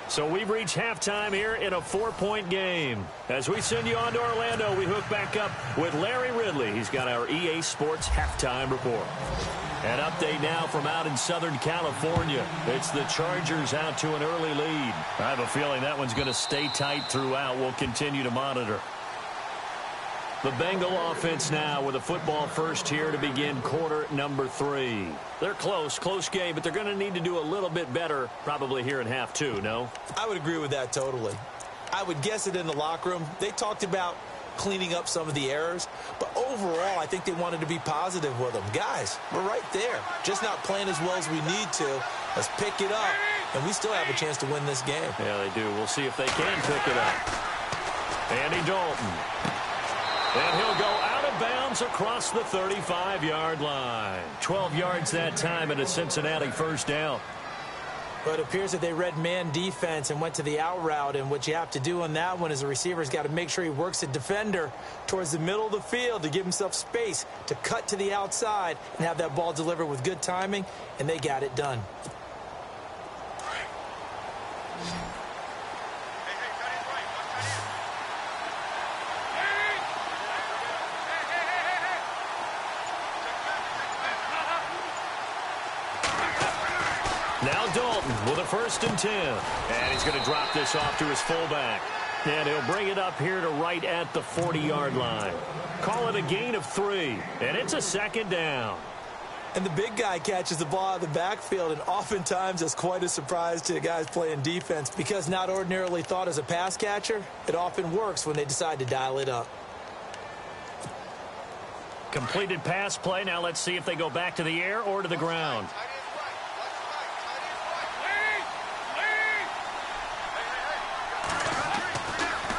So we've reached halftime here in a 4-point game. As we send you on to Orlando, we hook back up with Larry Ridley. He's got our EA Sports halftime report. An update now from out in Southern California. It's the Chargers out to an early lead. I have a feeling that one's going to stay tight throughout. We'll continue to monitor. The Bengal offense now with a football first here to begin quarter number 3. They're close game, but they're going to need to do a little bit better probably here in half 2, no? I would agree with that totally. I would guess it in the locker room. They talked about cleaning up some of the errors, but overall I think they wanted to be positive with them. Guys, we're right there, just not playing as well as we need to. Let's pick it up, and we still have a chance to win this game. Yeah, they do. We'll see if they can pick it up. Andy Dalton. And he'll go out of bounds across the 35-yard line. 12 yards that time and a Cincinnati first down. But it appears that they read man defense and went to the out route, and what you have to do on that one is the receiver's got to make sure he works the defender towards the middle of the field to give himself space to cut to the outside and have that ball delivered with good timing, and they got it done. Now Dalton with a 1st and 10. And he's going to drop this off to his fullback. And he'll bring it up here to right at the 40-yard line. Call it a gain of 3. And it's a 2nd down. And the big guy catches the ball out of the backfield, and oftentimes that's quite a surprise to the guys playing defense because not ordinarily thought as a pass catcher, it often works when they decide to dial it up. Completed pass play. Now let's see if they go back to the air or to the ground.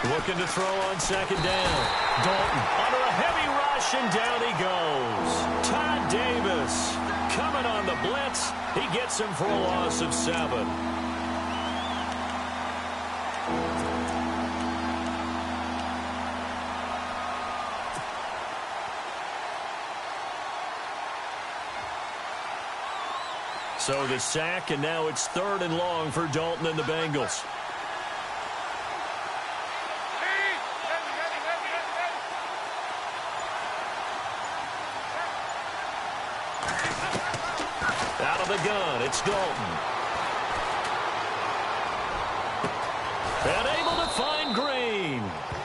Looking to throw on 2nd down. Dalton under a heavy rush, and down he goes. Todd Davis coming on the blitz. He gets him for a loss of 7. So the sack, and now it's 3rd and long for Dalton and the Bengals. Out of the gun, it's Dalton. And able to find Green.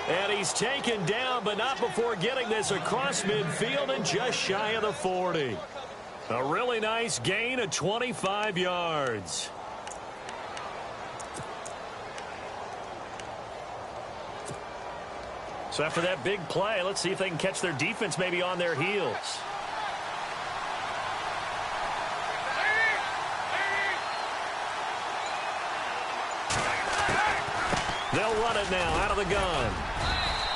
And he's taken down, but not before getting this across midfield and just shy of the 40. A really nice gain of 25 yards. So after that big play, let's see if they can catch their defense maybe on their heels. They'll run it now out of the gun.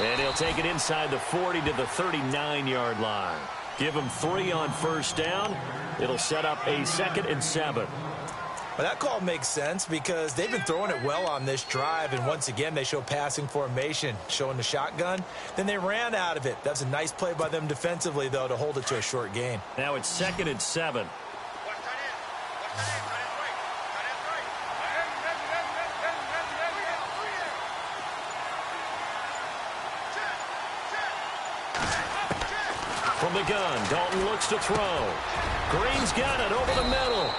And he'll take it inside the 40 to the 39-yard line. Give him 3 on 1st down. It'll set up a 2nd and 7. Well, that call makes sense because they've been throwing it well on this drive, and once again they show passing formation, showing the shotgun. Then they ran out of it. That's a nice play by them defensively, though, to hold it to a short gain. Now it's 2nd and 7. From the gun, Dalton looks to throw. Green's got it over the middle.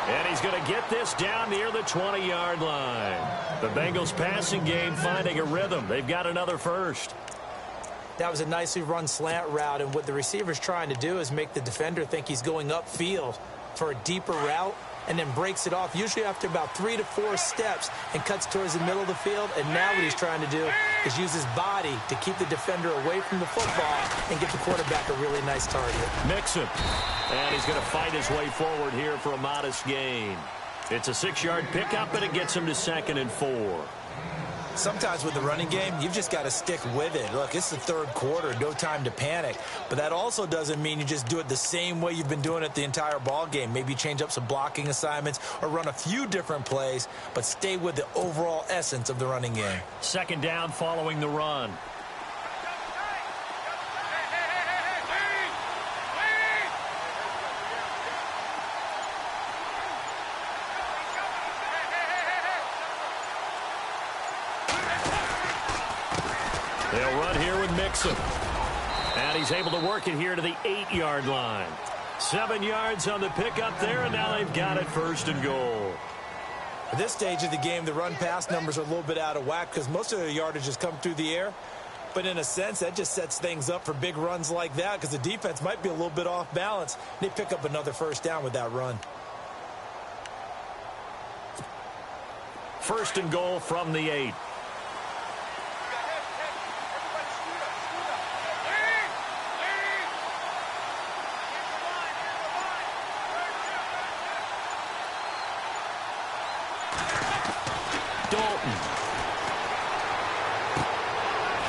And he's going to get this down near the 20-yard line. The Bengals passing game finding a rhythm. They've got another first. That was a nicely run slant route, and what the receiver's trying to do is make the defender think he's going upfield for a deeper route and then breaks it off, usually after about 3 to 4 steps, and cuts towards the middle of the field. And now what he's trying to do is use his body to keep the defender away from the football and get the quarterback a really nice target. Mixon. And he's going to fight his way forward here for a modest gain. It's a 6-yard pickup, and it gets him to 2nd and 4. Sometimes with the running game, you've just got to stick with it. Look, it's the 3rd quarter, no time to panic. But that also doesn't mean you just do it the same way you've been doing it the entire ball game. Maybe change up some blocking assignments or run a few different plays, but stay with the overall essence of the running game. 2nd down following the run. They'll run here with Mixon. And he's able to work it here to the 8-yard line. 7 yards on the pickup there, and now they've got it 1st and goal. At this stage of the game, the run-pass numbers are a little bit out of whack because most of the yardage has come through the air. But in a sense, that just sets things up for big runs like that because the defense might be a little bit off balance. They pick up another first down with that run. First and goal from the 8.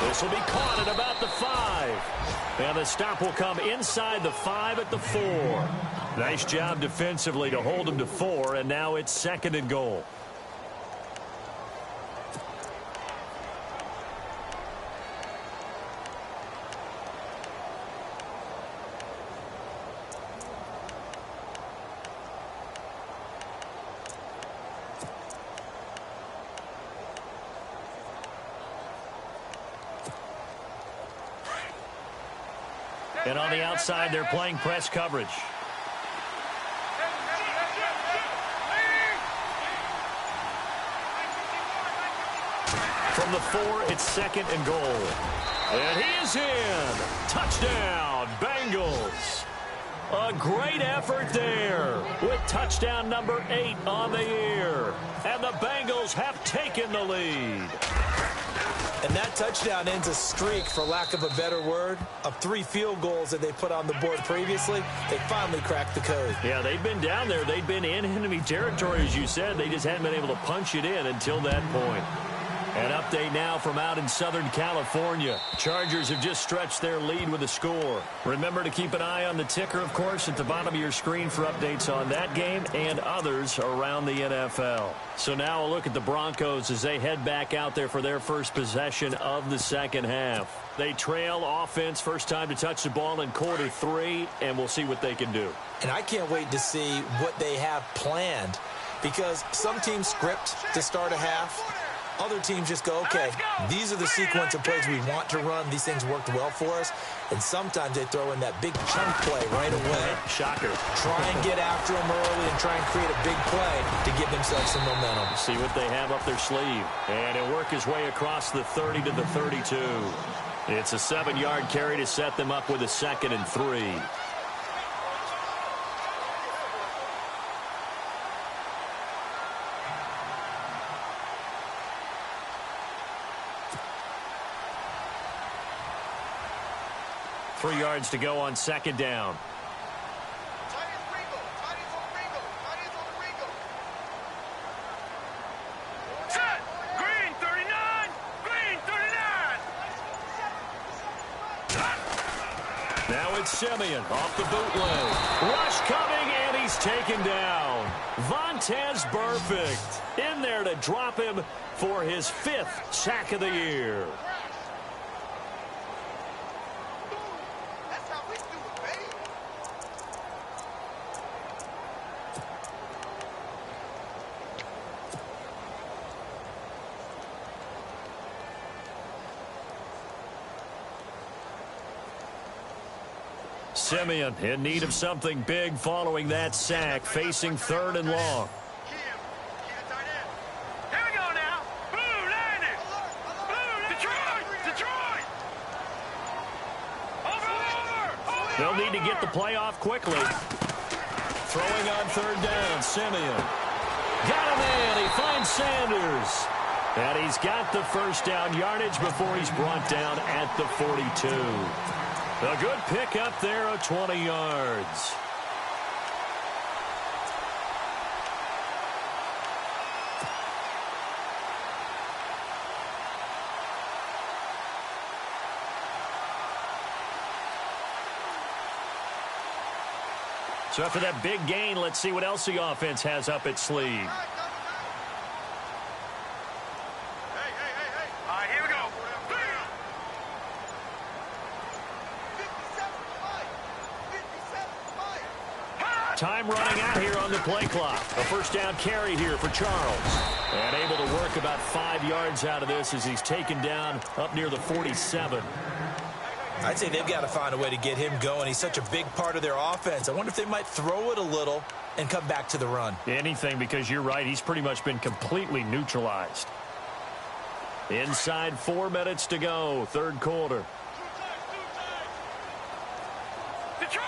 This will be caught at about the 5. And the stop will come inside the 5 at the 4. Nice job defensively to hold him to 4, and now it's second and goal. And on the outside, they're playing press coverage. From the 4, it's second and goal. And he is in. Touchdown, Bengals. A great effort there with touchdown number 8 on the year. And the Bengals have taken the lead. And that touchdown ends a streak, for lack of a better word, of 3 field goals that they put on the board previously. They finally cracked the code. Yeah, they've been down there. They've been in enemy territory, as you said. They just hadn't been able to punch it in until that point. An update now from out in Southern California. Chargers have just stretched their lead with a score. Remember to keep an eye on the ticker, of course, at the bottom of your screen for updates on that game and others around the NFL. So now a look at the Broncos as they head back out there for their first possession of the second half. They trail offense first time to touch the ball in quarter 3, and we'll see what they can do. And I can't wait to see what they have planned, because some teams script to start a half. Other teams just go, okay, these are the sequence of plays we want to run. These things worked well for us. And sometimes they throw in that big chunk play right away. Shocker. Try and get after them early and try and create a big play to give themselves some momentum. See what they have up their sleeve. And he'll work his way across the 30 to the 32. It's a 7-yard carry to set them up with a second and 3. Three yards to go on second down. Set. Green 39. Green 39. Now it's Simeon off the bootleg. Rush coming, and he's taken down. Vontaze Burfict in there to drop him for his 5th sack of the year. Simeon in need of something big following that sack, facing 3rd and long. Here we go now. Blue Niners. Blue Detroit. Detroit. Over. They'll need to get the play off quickly. Throwing on 3rd down, Simeon. Got him in. He finds Sanders. And he's got the first down yardage before he's brought down at the 42. A good pickup there of 20 yards. So after that big gain, let's see what else the offense has up its sleeve. Time running out here on the play clock. A first down carry here for Charles. And able to work about 5 yards out of this as he's taken down up near the 47. I'd say they've got to find a way to get him going. He's such a big part of their offense. I wonder if they might throw it a little and come back to the run. Anything, because you're right. He's pretty much been completely neutralized. Inside 4 minutes to go, third quarter. Detroit!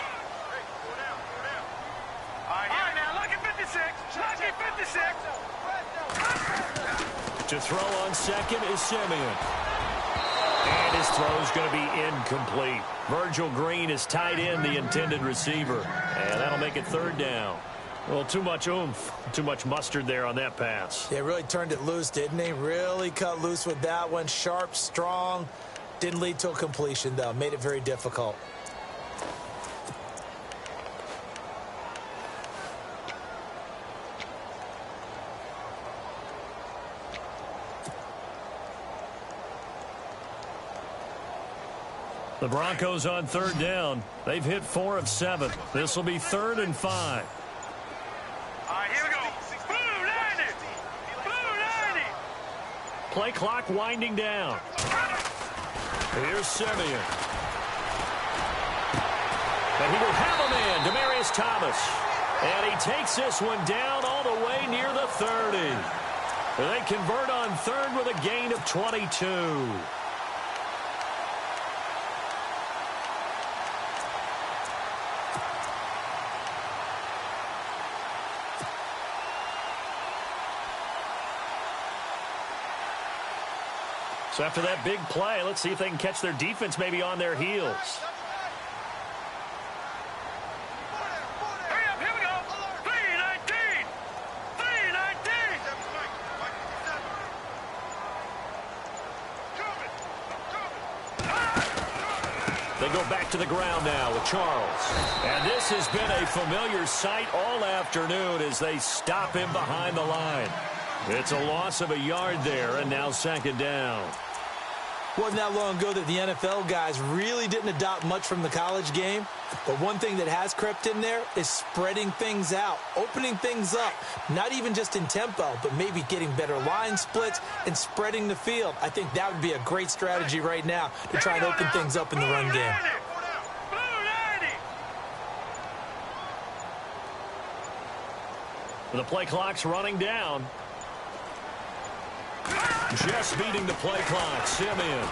All right, now, lucky 56. Lucky 56. To throw on second is Simeon. And his throw's going to be incomplete. Virgil Green is tied in the intended receiver. And that'll make it third down. Well, too much oomph, too much mustard there on that pass. Yeah, really turned it loose, didn't he? Really cut loose with that one. Sharp, strong. Didn't lead to a completion, though. Made it very difficult. The Broncos on third down. They've hit 4 of 7. This will be 3rd and 5. All right, here we go. Blue 90. Blue 90. Play clock winding down. Here's Simeon. And he will have a man, Demaryius Thomas. And he takes this one down all the way near the 30. They convert on 3rd with a gain of 22. So after that big play, let's see if they can catch their defense maybe on their heels. Hurry up, here we go. 319. 319. They go back to the ground now with Charles. And this has been a familiar sight all afternoon as they stop him behind the line. It's a loss of a yard there, and now 2nd down. Wasn't that long ago that the NFL guys really didn't adopt much from the college game. But one thing that has crept in there is spreading things out, opening things up, not even just in tempo, but maybe getting better line splits and spreading the field. I think that would be a great strategy right now to try and open things up in the run game. The play clock's running down. Just beating the play clock, Simeon.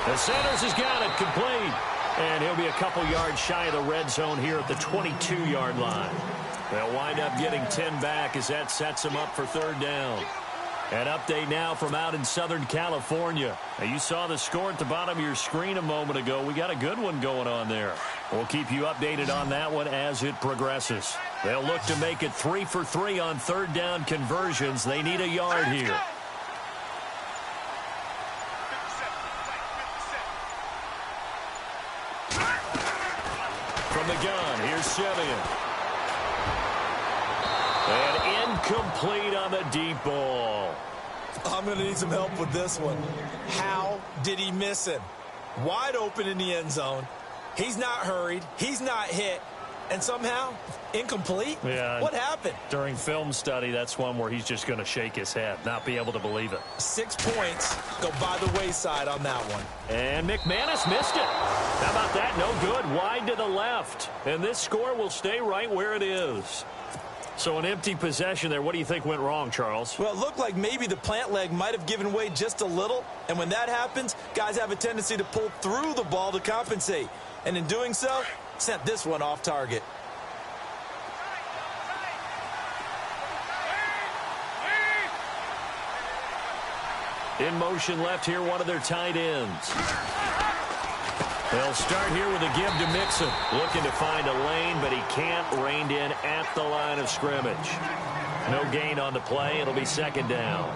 The Sanders has got it complete. And he'll be a couple yards shy of the red zone here at the 22-yard line. They'll wind up getting 10 back as that sets them up for 3rd down. An update now from out in Southern California. Now, you saw the score at the bottom of your screen a moment ago. We got a good one going on there. We'll keep you updated on that one as it progresses. They'll look to make it 3 for 3 on 3rd down conversions. They need a yard here. From the gun, here's Simeon. And incomplete on the deep ball. I'm going to need some help with this one. How did he miss him? Wide open in the end zone. He's not hurried. He's not hit. And somehow, incomplete? Yeah. What happened? During film study, that's one where he's just going to shake his head, not be able to believe it. 6 points go by the wayside on that one. And McManus missed it. How about that? No good. Wide to the left. And this score will stay right where it is. So an empty possession there. What do you think went wrong, Charles? Well, it looked like maybe the plant leg might have given way just a little. And when that happens, guys have a tendency to pull through the ball to compensate. And in doing so, sent this one off target. In motion left here, one of their tight ends. They'll start here with a give to Mixon. Looking to find a lane, but he can't. Reined in at the line of scrimmage. No gain on the play. It'll be 2nd down.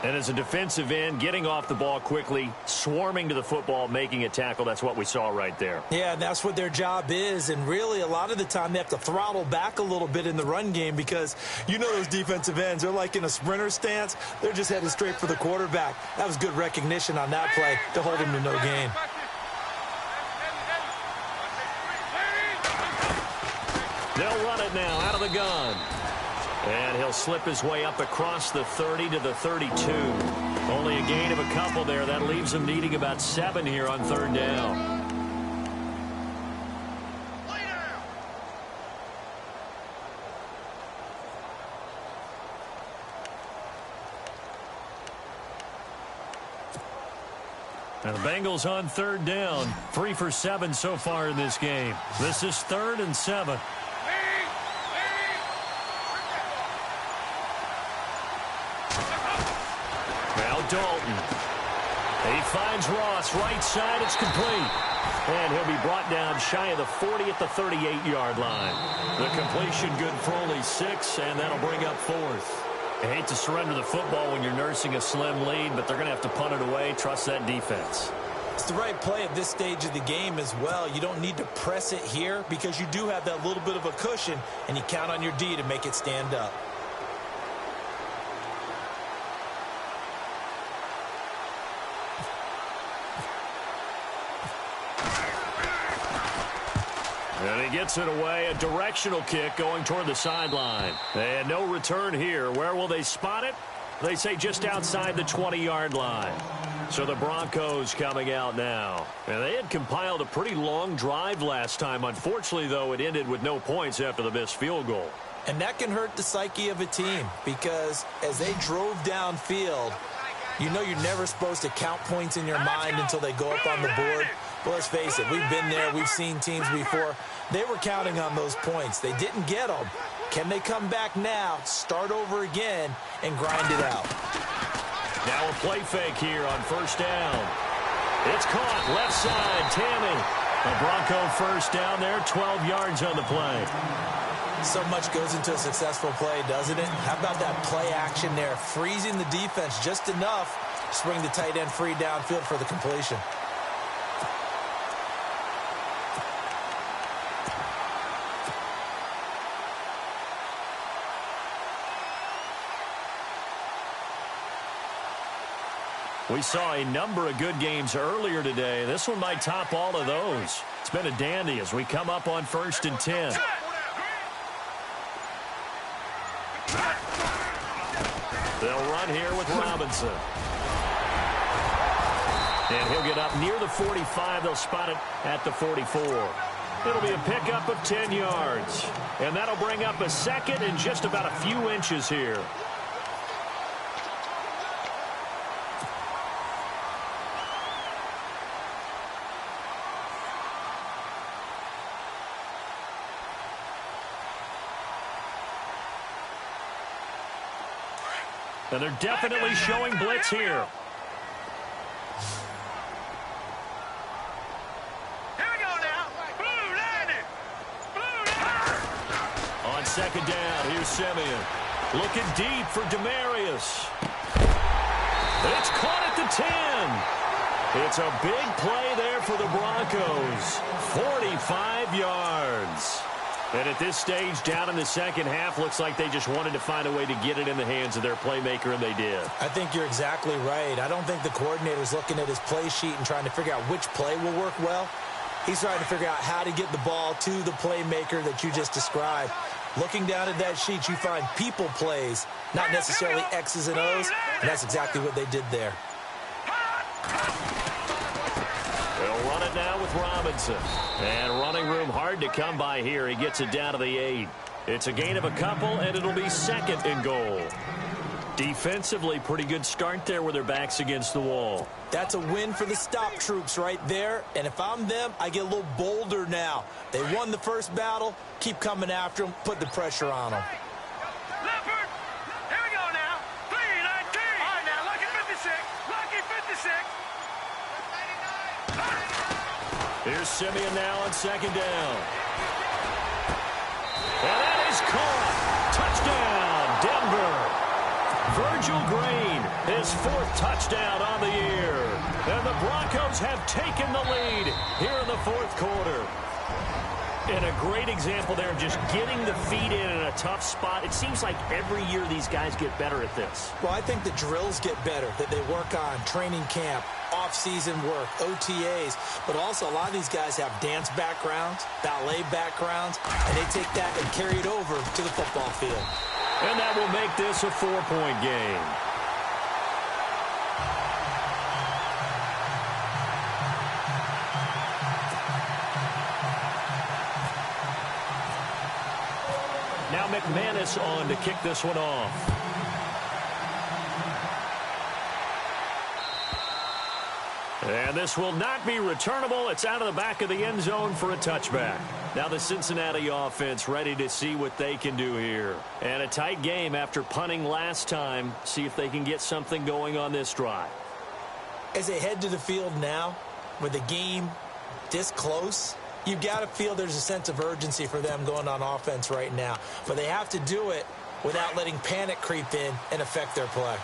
And as a defensive end, getting off the ball quickly, swarming to the football, making a tackle, that's what we saw right there. Yeah, and that's what their job is. And really, a lot of the time, they have to throttle back a little bit in the run game because you know those defensive ends, they're like in a sprinter stance. They're just headed straight for the quarterback. That was good recognition on that play to hold him to no gain. They'll run it now out of the gun. And he'll slip his way up across the 30 to the 32. Only a gain of a couple there. That leaves him needing about 7 here on 3rd down. And the Bengals on third down. 3 for 7 so far in this game. This is 3rd and 7. Now Dalton. He finds Ross. Right side. It's complete. And he'll be brought down shy of the 40 at the 38-yard line. The completion good for only 6, and that'll bring up 4th. I hate to surrender the football when you're nursing a slim lead, but they're going to have to punt it away. Trust that defense. It's the right play at this stage of the game as well. You don't need to press it here because you do have that little bit of a cushion, and you count on your D to make it stand up. And he gets it away. A directional kick going toward the sideline. And no return here. Where will they spot it? They say just outside the 20-yard line. So the Broncos coming out now. And they had compiled a pretty long drive last time. Unfortunately, though, it ended with no points after the missed field goal. And that can hurt the psyche of a team because as they drove downfield, you know you're never supposed to count points in your mind until they go up on the board. But let's face it, we've been there. We've seen teams before. They were counting on those points. They didn't get them. Can they come back now, start over again, and grind it out? Now a play fake here on first down. It's caught. Left side, Tammy. A Bronco first down there, 12 yards on the play. So much goes into a successful play, doesn't it? How about that play action there? Freezing the defense just enough to bring the tight end free downfield for the completion. We saw a number of good games earlier today. This one might top all of those. It's been a dandy as we come up on 1st and 10. They'll run here with Robinson. And he'll get up near the 45. They'll spot it at the 44. It'll be a pickup of 10 yards. And that'll bring up a 2nd and just about a few inches here. And they're definitely showing blitz here. Here we go now. Blue landed. Blue landed. On 2nd down, here's Simeon. Looking deep for Demarius. It's caught at the 10. It's a big play there for the Broncos. 45 yards. And at this stage, down in the second half, looks like they just wanted to find a way to get it in the hands of their playmaker, and they did. I think you're exactly right. I don't think the coordinator's looking at his play sheet and trying to figure out which play will work well. He's trying to figure out how to get the ball to the playmaker that you just described. Looking down at that sheet, you find people plays, not necessarily X's and O's, and that's exactly what they did there. They'll run it now with Robinson. And running room hard to come by here. He gets it down to the 8. It's a gain of a couple, and it'll be 2nd and goal. Defensively, pretty good start there with their backs against the wall. That's a win for the stop troops right there. And if I'm them, I get a little bolder now. They won the first battle. Keep coming after them. Put the pressure on them. Leopard. Here we go now. 3-19. All right, now, lucky 56. Lucky 56. Here's Simeon now on 2nd down. And that is caught. Touchdown, Denver. Virgil Green, his 4th touchdown on the year. And the Broncos have taken the lead here in the 4th quarter. And a great example there of just getting the feet in a tough spot. It seems like every year these guys get better at this. Well, I think the drills get better that they work on, training camp, off-season work, OTAs. But also a lot of these guys have dance backgrounds, ballet backgrounds, and they take that and carry it over to the football field. And that will make this a 4-point game. Now McManus on to kick this one off. And this will not be returnable. It's out of the back of the end zone for a touchback. Now the Cincinnati offense ready to see what they can do here. And a tight game after punting last time. See if they can get something going on this drive. As they head to the field now, with the game this close, you've got to feel there's a sense of urgency for them going on offense right now. But they have to do it without letting panic creep in and affect their play.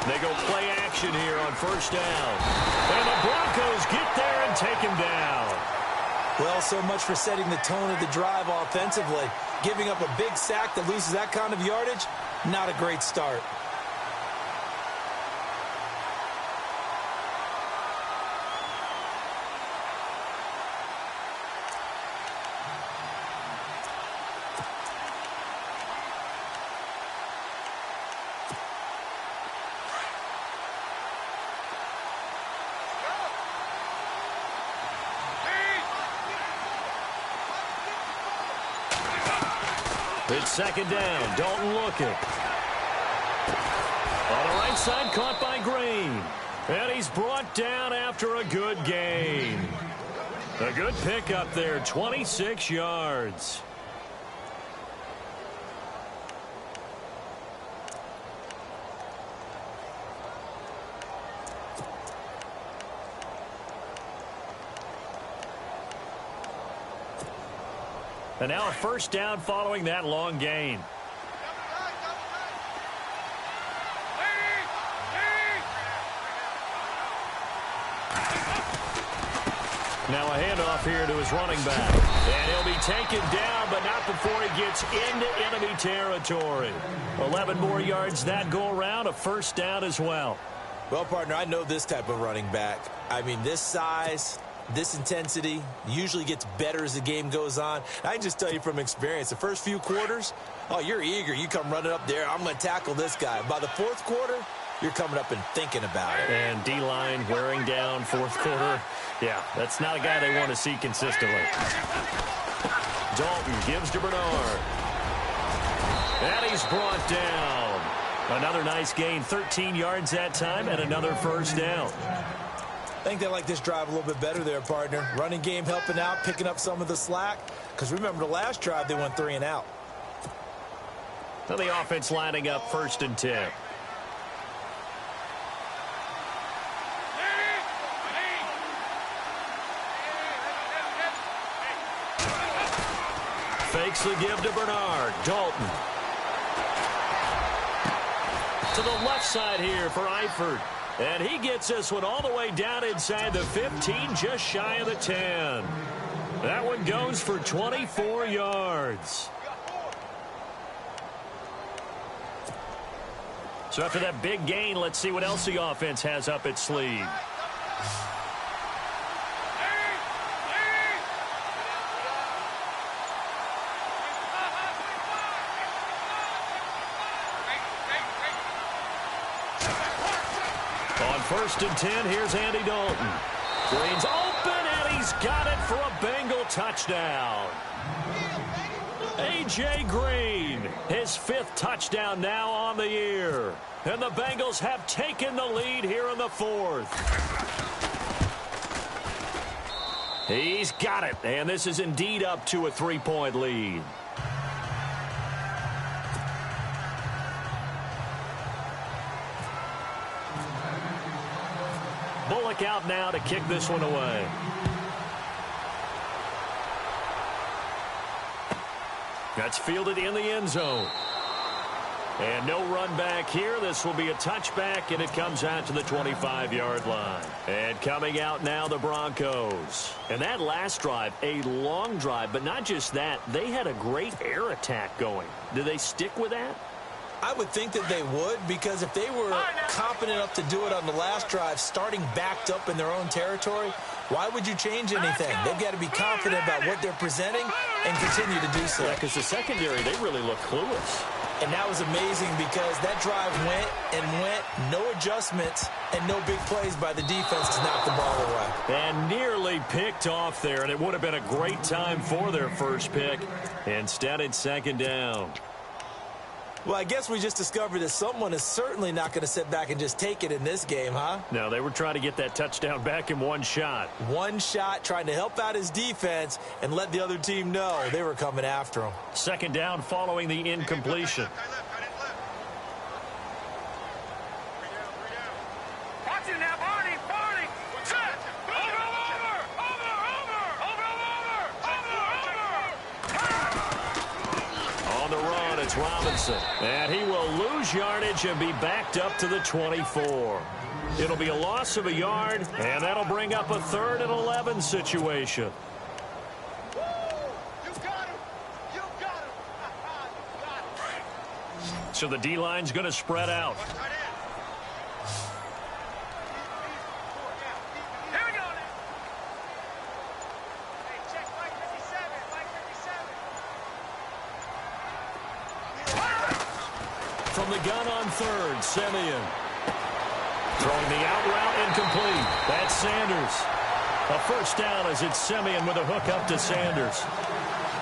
They go play action here on first down. And the Broncos get there and take him down. Well, so much for setting the tone of the drive offensively. Giving up a big sack that loses that kind of yardage, not a great start. It's second down. Dalton looking. On the right side, caught by Green. And he's brought down after a good gain. A good pickup there, 26 yards. And now a first down following that long gain. Now a handoff here to his running back. And he'll be taken down, but not before he gets into enemy territory. 11 more yards that go around, a first down as well. Well, partner, I know this type of running back. I mean, this size, this intensity usually gets better as the game goes on. I can just tell you from experience, the first few quarters, oh, you're eager. You come running up there, I'm going to tackle this guy. By the fourth quarter, you're coming up and thinking about it. And D-line wearing down fourth quarter. Yeah, that's not a guy they want to see consistently. Dalton gives to Bernard. And he's brought down. Another nice gain, 13 yards that time, and another first down. I think they like this drive a little bit better there, partner. Running game helping out, picking up some of the slack. Because remember, the last drive, they went 3 and out. Now the offense lining up 1st and 10. Fakes the give to Bernard. Dalton. To the left side here for Eifert. And he gets this one all the way down inside the 15, just shy of the 10. That one goes for 24 yards. So after that big gain, let's see what else the offense has up its sleeve. On 1st and 10, here's Andy Dalton. Green's open, and he's got it for a Bengal touchdown. A.J. Green, his 5th touchdown now on the year. And the Bengals have taken the lead here in the 4th. He's got it, and this is indeed up to a 3-point lead. Bullock out now to kick this one away. That's fielded in the end zone. And no run back here. This will be a touchback, and it comes out to the 25-yard line. And coming out now, the Broncos. And that last drive, a long drive, but not just that. They had a great air attack going. Do they stick with that? I would think that they would, because if they were confident enough to do it on the last drive, starting backed up in their own territory, why would you change anything? They've got to be confident about what they're presenting and continue to do so. Yeah, because the secondary, they really look clueless. And that was amazing because that drive went and went, no adjustments, and no big plays by the defense to knock the ball away. And nearly picked off there, and it would have been a great time for their first pick. Instead, it's 2nd down. Well, I guess we just discovered that someone is certainly not going to sit back and just take it in this game, huh? No, they were trying to get that touchdown back in one shot. One shot, trying to help out his defense and let the other team know they were coming after him. Second down following the incompletion. Watch it now, Barney. Set. On the run, it's Robinson. And he will lose yardage and be backed up to the 24. It'll be a loss of a yard, and that'll bring up a 3rd and 11 situation. So the D-line's going to spread out. From the gun on 3rd, Simeon. Throwing the out route incomplete. That's Sanders. A first down as it's Simeon with a hook up to Sanders.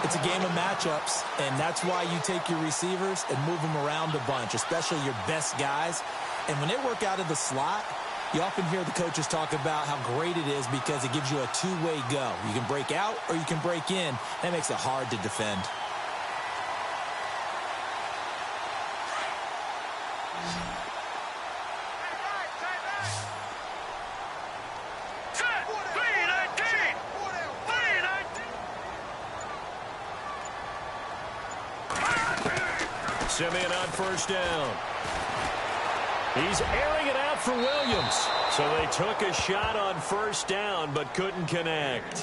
It's a game of matchups, and that's why you take your receivers and move them around a bunch, especially your best guys. And when they work out of the slot, you often hear the coaches talk about how great it is because it gives you a two-way go. You can break out or you can break in. That makes it hard to defend. Simeon on first down. He's airing it out for Williams. So they took a shot on first down but couldn't connect.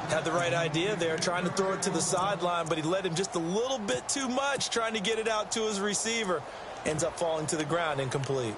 Had the right idea there, trying to throw it to the sideline, but he led him just a little bit too much, trying to get it out to his receiver. Ends up falling to the ground, incomplete.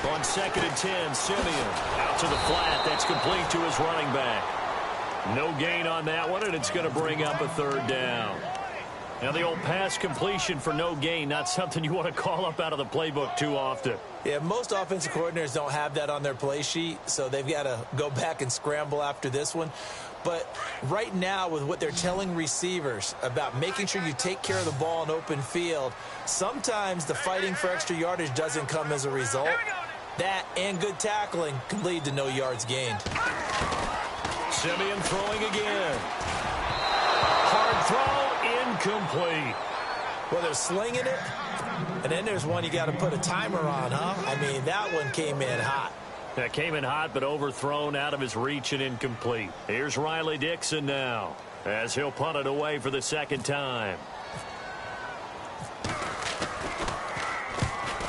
On 2nd and 10, Simeon out to the flat. That's complete to his running back. No gain on that one, and it's going to bring up a 3rd down. Now, the old pass completion for no gain, not something you want to call up out of the playbook too often. Yeah, most offensive coordinators don't have that on their play sheet, so they've got to go back and scramble after this one. But right now, with what they're telling receivers about making sure you take care of the ball in open field, sometimes the fighting for extra yardage doesn't come as a result. That and good tackling can lead to no yards gained. Simeon throwing again. Hard throw, incomplete. Well, they're slinging it, and then there's one you got to put a timer on, huh? I mean, that one came in hot. That came in hot, but overthrown, out of his reach and incomplete. Here's Riley Dixon now, as he'll punt it away for the 2nd time.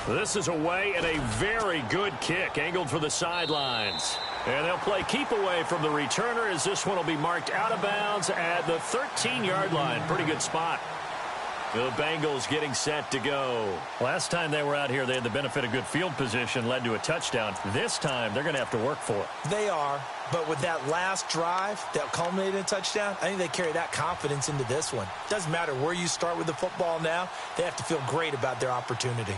This is away, and a very good kick angled for the sidelines. And they'll play keep away from the returner as this one will be marked out of bounds at the 13-yard line. Pretty good spot. The Bengals getting set to go. Last time they were out here, they had the benefit of good field position, led to a touchdown. This time, they're going to have to work for it. They are, but with that last drive that culminated in a touchdown, I think they carry that confidence into this one. Doesn't matter where you start with the football now, they have to feel great about their opportunity.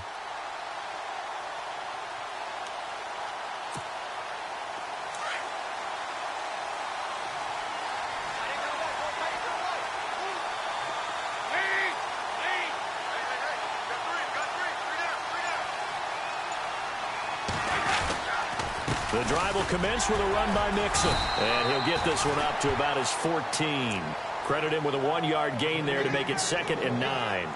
The drive will commence with a run by Mixon. And he'll get this one up to about his 14. Credit him with a 1-yard gain there to make it 2nd and 9.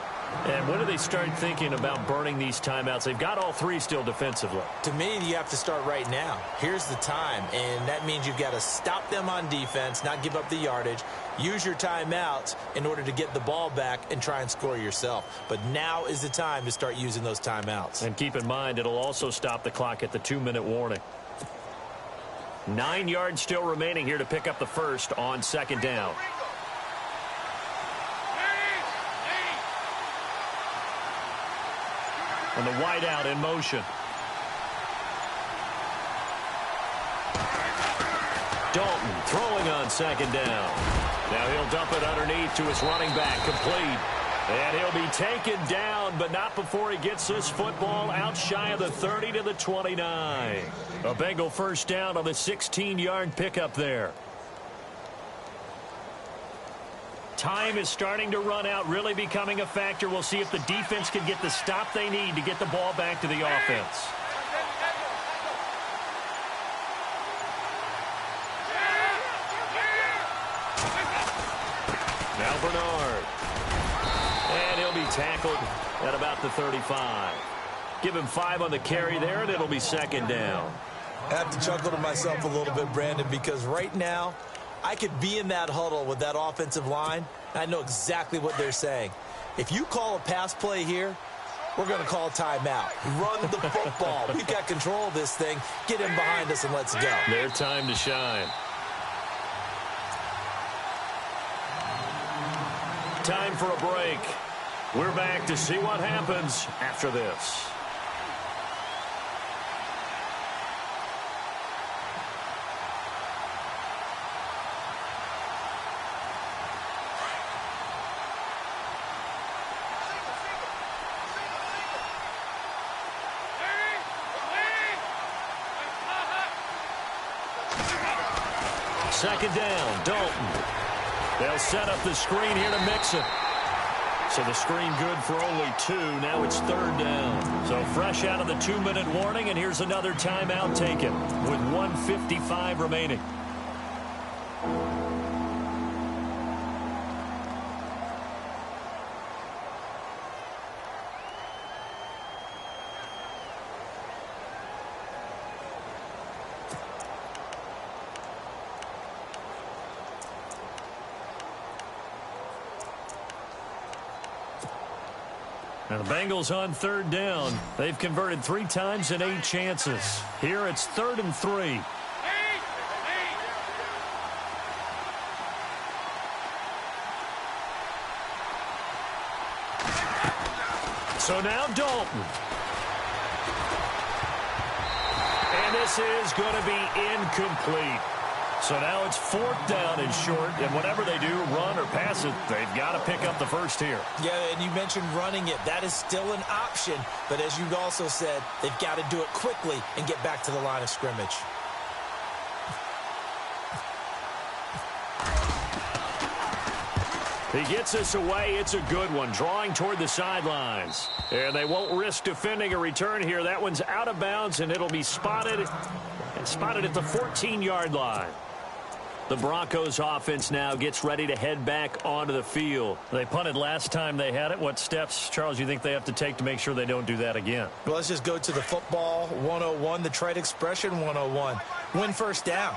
And when do they start thinking about burning these timeouts? They've got all 3 still defensively. To me, you have to start right now. Here's the time, and that means you've got to stop them on defense, not give up the yardage, use your timeouts in order to get the ball back and try and score yourself. But now is the time to start using those timeouts. And keep in mind, it'll also stop the clock at the 2-minute warning. 9 yards still remaining here to pick up the first on 2nd down. And the wideout in motion. Dalton throwing on second down. Now he'll dump it underneath to his running back, complete. And he'll be taken down, but not before he gets this football out shy of the 30 to the 29. A Bengal first down on the 16-yard pickup there. Time is starting to run out, really becoming a factor. We'll see if the defense can get the stop they need to get the ball back to the offense. Now Bernard. And he'll be tackled at about the 35. Give him 5 on the carry there, and it'll be second down. I have to chuckle to myself a little bit, Brandon, because right now I could be in that huddle with that offensive line, and I know exactly what they're saying. If you call a pass play here, we're going to call timeout. Run the football. We've got control of this thing. Get him behind us and let's go. Their time to shine. Time for a break. We're back to see what happens after this. Second down, Dalton. They'll set up the screen here to mix it. So the screen good for only 2. Now it's third down. So fresh out of the 2-minute warning, and here's another timeout taken with 1:55 remaining. Now the Bengals on third down. They've converted 3 times in 8 chances. Here it's 3rd and 3. So now Dalton. And this is going to be incomplete. So now it's 4th down and short, and whatever they do, run or pass it, they've got to pick up the first here. Yeah, and you mentioned running it. That is still an option, but as you also said, they've got to do it quickly and get back to the line of scrimmage. He gets us away. It's a good one, drawing toward the sidelines. And they won't risk defending a return here. That one's out of bounds, and it'll be spotted at the 14-yard line. The Broncos offense now gets ready to head back onto the field. They punted last time they had it. What steps, Charles, you think they have to take to make sure they don't do that again? Well, let's just go to the football 101, the trade expression 101. Win first down.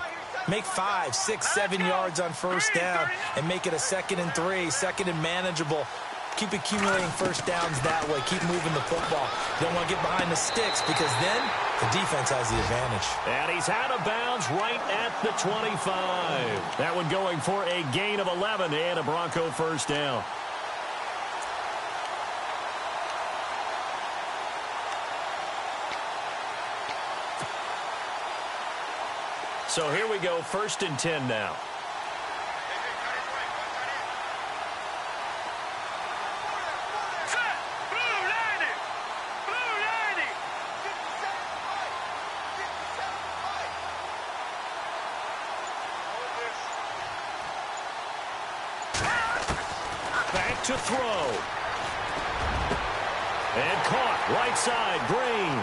Make 5, 6, 7 yards on first down and make it a 2nd and 3, 2nd and manageable. Keep accumulating first downs that way. Keep moving the football. You don't want to get behind the sticks because then the defense has the advantage. And he's out of bounds right at the 25. That one going for a gain of 11 and a Bronco first down. So here we go, 1st and 10 now. Back to throw. And caught, right side, Green.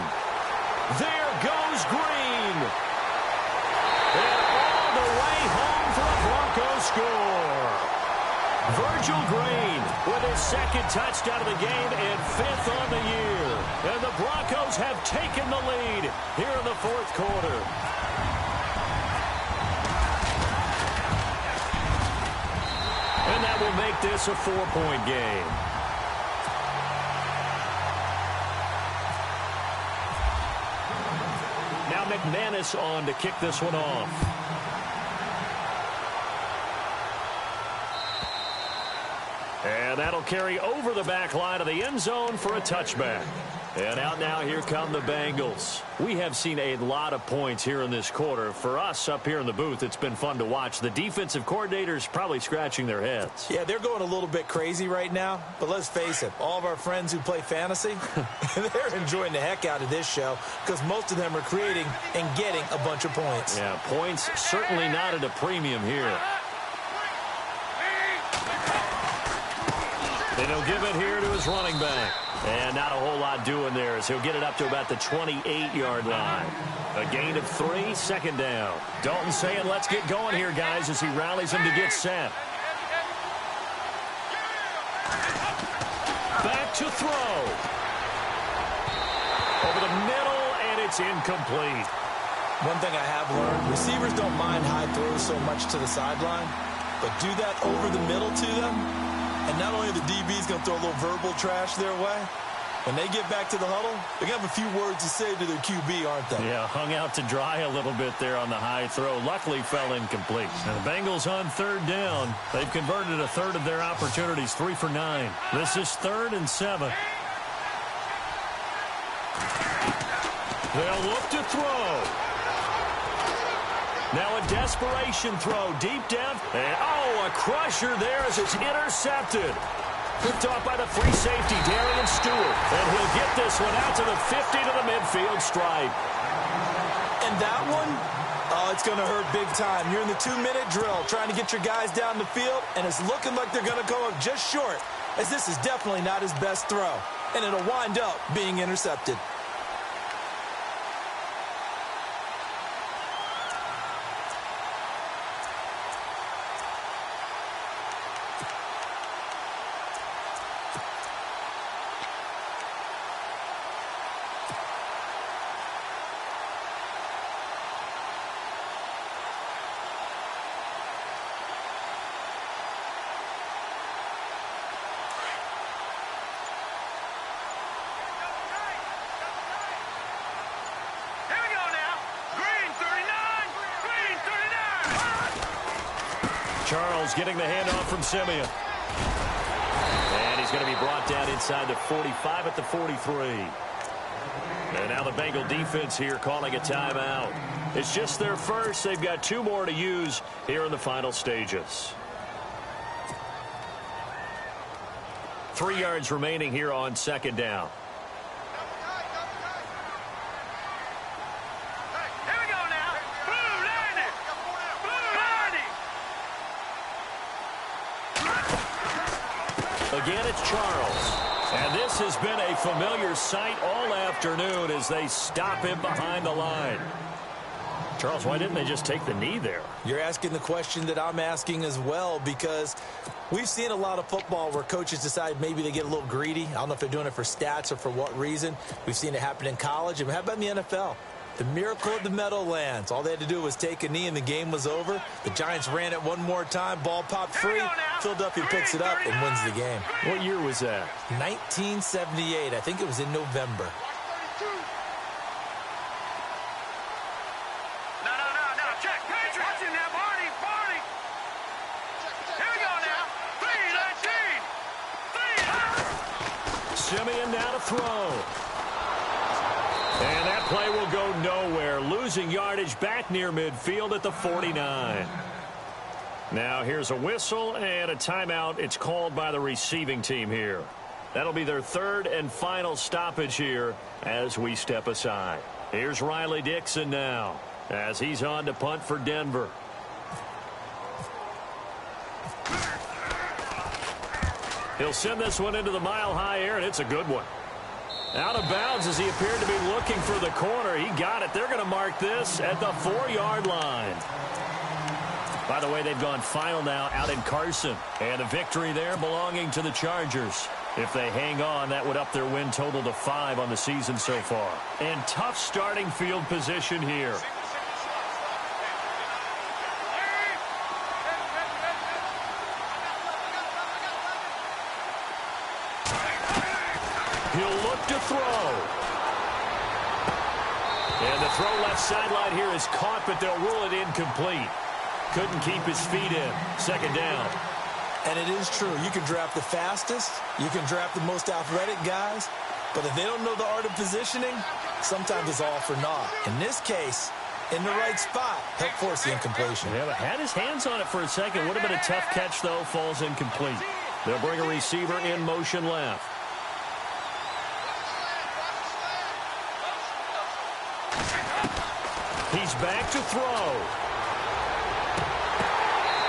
There goes Green. And all the way home for a Broncos score. Virgil Green with his 2nd touchdown of the game and 5th on the year. And the Broncos have taken the lead here in the 4th quarter. And that will make this a 4-point game. Now McManus on to kick this one off. And that'll carry over the back line of the end zone for a touchback. And out now, here come the Bengals. We have seen a lot of points here in this quarter. For us up here in the booth, it's been fun to watch. The defensive coordinators probably scratching their heads. Yeah, they're going a little bit crazy right now. But let's face it, all of our friends who play fantasy, they're enjoying the heck out of this show because most of them are creating and getting a bunch of points. Yeah, points certainly not at a premium here. And he'll give it here to his running back. And not a whole lot doing there as he'll get it up to about the 28-yard line. A gain of 3, second down. Dalton saying, let's get going here, guys, as he rallies him to get set. Back to throw. Over the middle, and it's incomplete. One thing I have learned, receivers don't mind high throws so much to the sideline, but do that over the middle to them, and not only are the DBs going to throw a little verbal trash their way, when they get back to the huddle, they're going to have a few words to say to their QB, aren't they? Yeah, hung out to dry a little bit there on the high throw. Luckily fell incomplete. And the Bengals on third down. They've converted a third of their opportunities, 3 for 9. This is 3rd and 7. They'll look to throw. Now a desperation throw deep down. And, oh, a crusher there as it's intercepted. Picked off by the free safety, Darian Stewart. And he'll get this one out to the 50 to the midfield stripe. And that one, oh, it's going to hurt big time. You're in the 2-minute drill trying to get your guys down the field, and it's looking like they're going to go up just short, as this is definitely not his best throw. And it'll wind up being intercepted. Charles getting the handoff from Simeon. And he's going to be brought down inside the 45 at the 43. And now the Bengal defense here calling a timeout. It's just their first. They've got 2 more to use here in the final stages. 3 yards remaining here on second down. Again, it's Charles. And this has been a familiar sight all afternoon as they stop him behind the line. Charles, why didn't they just take the knee there? You're asking the question that I'm asking as well, because we've seen a lot of football where coaches decide maybe they get a little greedy. I don't know if they're doing it for stats or for what reason. We've seen it happen in college. And how about in the NFL? The miracle of the Meadowlands. All they had to do was take a knee and the game was over. The Giants ran it one more time. Ball popped free. Philadelphia picks it up and wins the game. What year was that? 1978. I think it was in November. No. Check. Patriots in there, Barney. Here we go now. 3-19. Simeon now to throw. And that play will go nowhere. Losing yardage back near midfield at the 49. Now here's a whistle and a timeout. It's called by the receiving team here. That'll be their 3rd and final stoppage here as we step aside. Here's Riley Dixon now as he's on to punt for Denver. He'll send this one into the mile-high air, and it's a good one. Out of bounds as he appeared to be looking for the corner. He got it. They're going to mark this at the 4-yard line. By the way, they've gone final now out in Carson. And a victory there belonging to the Chargers. If they hang on, that would up their win total to 5 on the season so far. And tough starting field position here. He'll look to throw. And the throw left sideline here is caught, but they'll rule it incomplete. Couldn't keep his feet in. Second down. And it is true. You can draft the fastest. You can draft the most athletic guys. But if they don't know the art of positioning, sometimes it's all for naught. In this case, in the right spot, help force the incompletion. Yeah, but had his hands on it for a second. Would have been a tough catch, though. Falls incomplete. They'll bring a receiver in motion left. He's back to throw.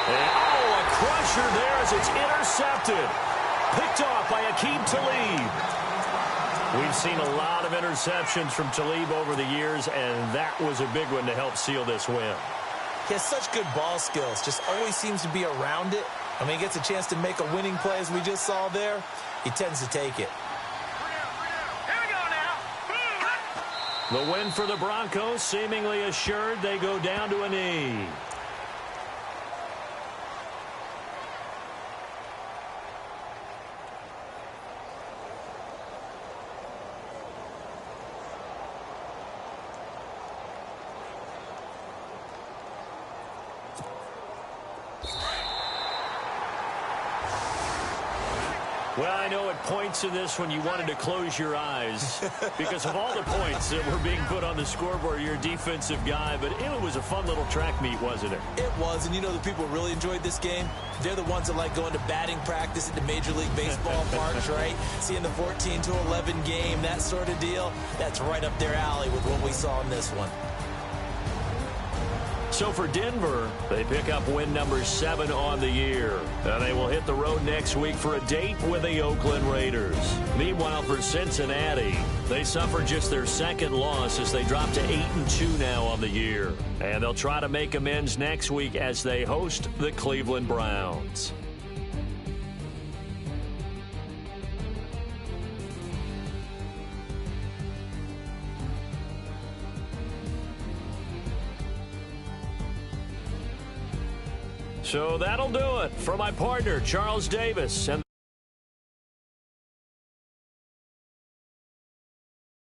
And, a crusher there as it's intercepted. Picked off by Aqib Talib. We've seen a lot of interceptions from Talib over the years, and that was a big one to help seal this win. He has such good ball skills, just always seems to be around it. I mean, he gets a chance to make a winning play, as we just saw there. He tends to take it. Here we go now. The win for the Broncos, seemingly assured. They go down to a knee. Well, I know it points to this when you wanted to close your eyes because of all the points that were being put on the scoreboard. You're a defensive guy, but it was a fun little track meet, wasn't it? It was, and you know the people really enjoyed this game? They're the ones that like going to batting practice at the Major League Baseball parks, right? Seeing the 14-11 game, that sort of deal. That's right up their alley with what we saw in this one. So for Denver, they pick up win number 7 on the year. And they will hit the road next week for a date with the Oakland Raiders. Meanwhile, for Cincinnati, they suffered just their second loss as they drop to 8-2 now on the year. And they'll try to make amends next week as they host the Cleveland Browns. So that'll do it for my partner, Charles Davis. And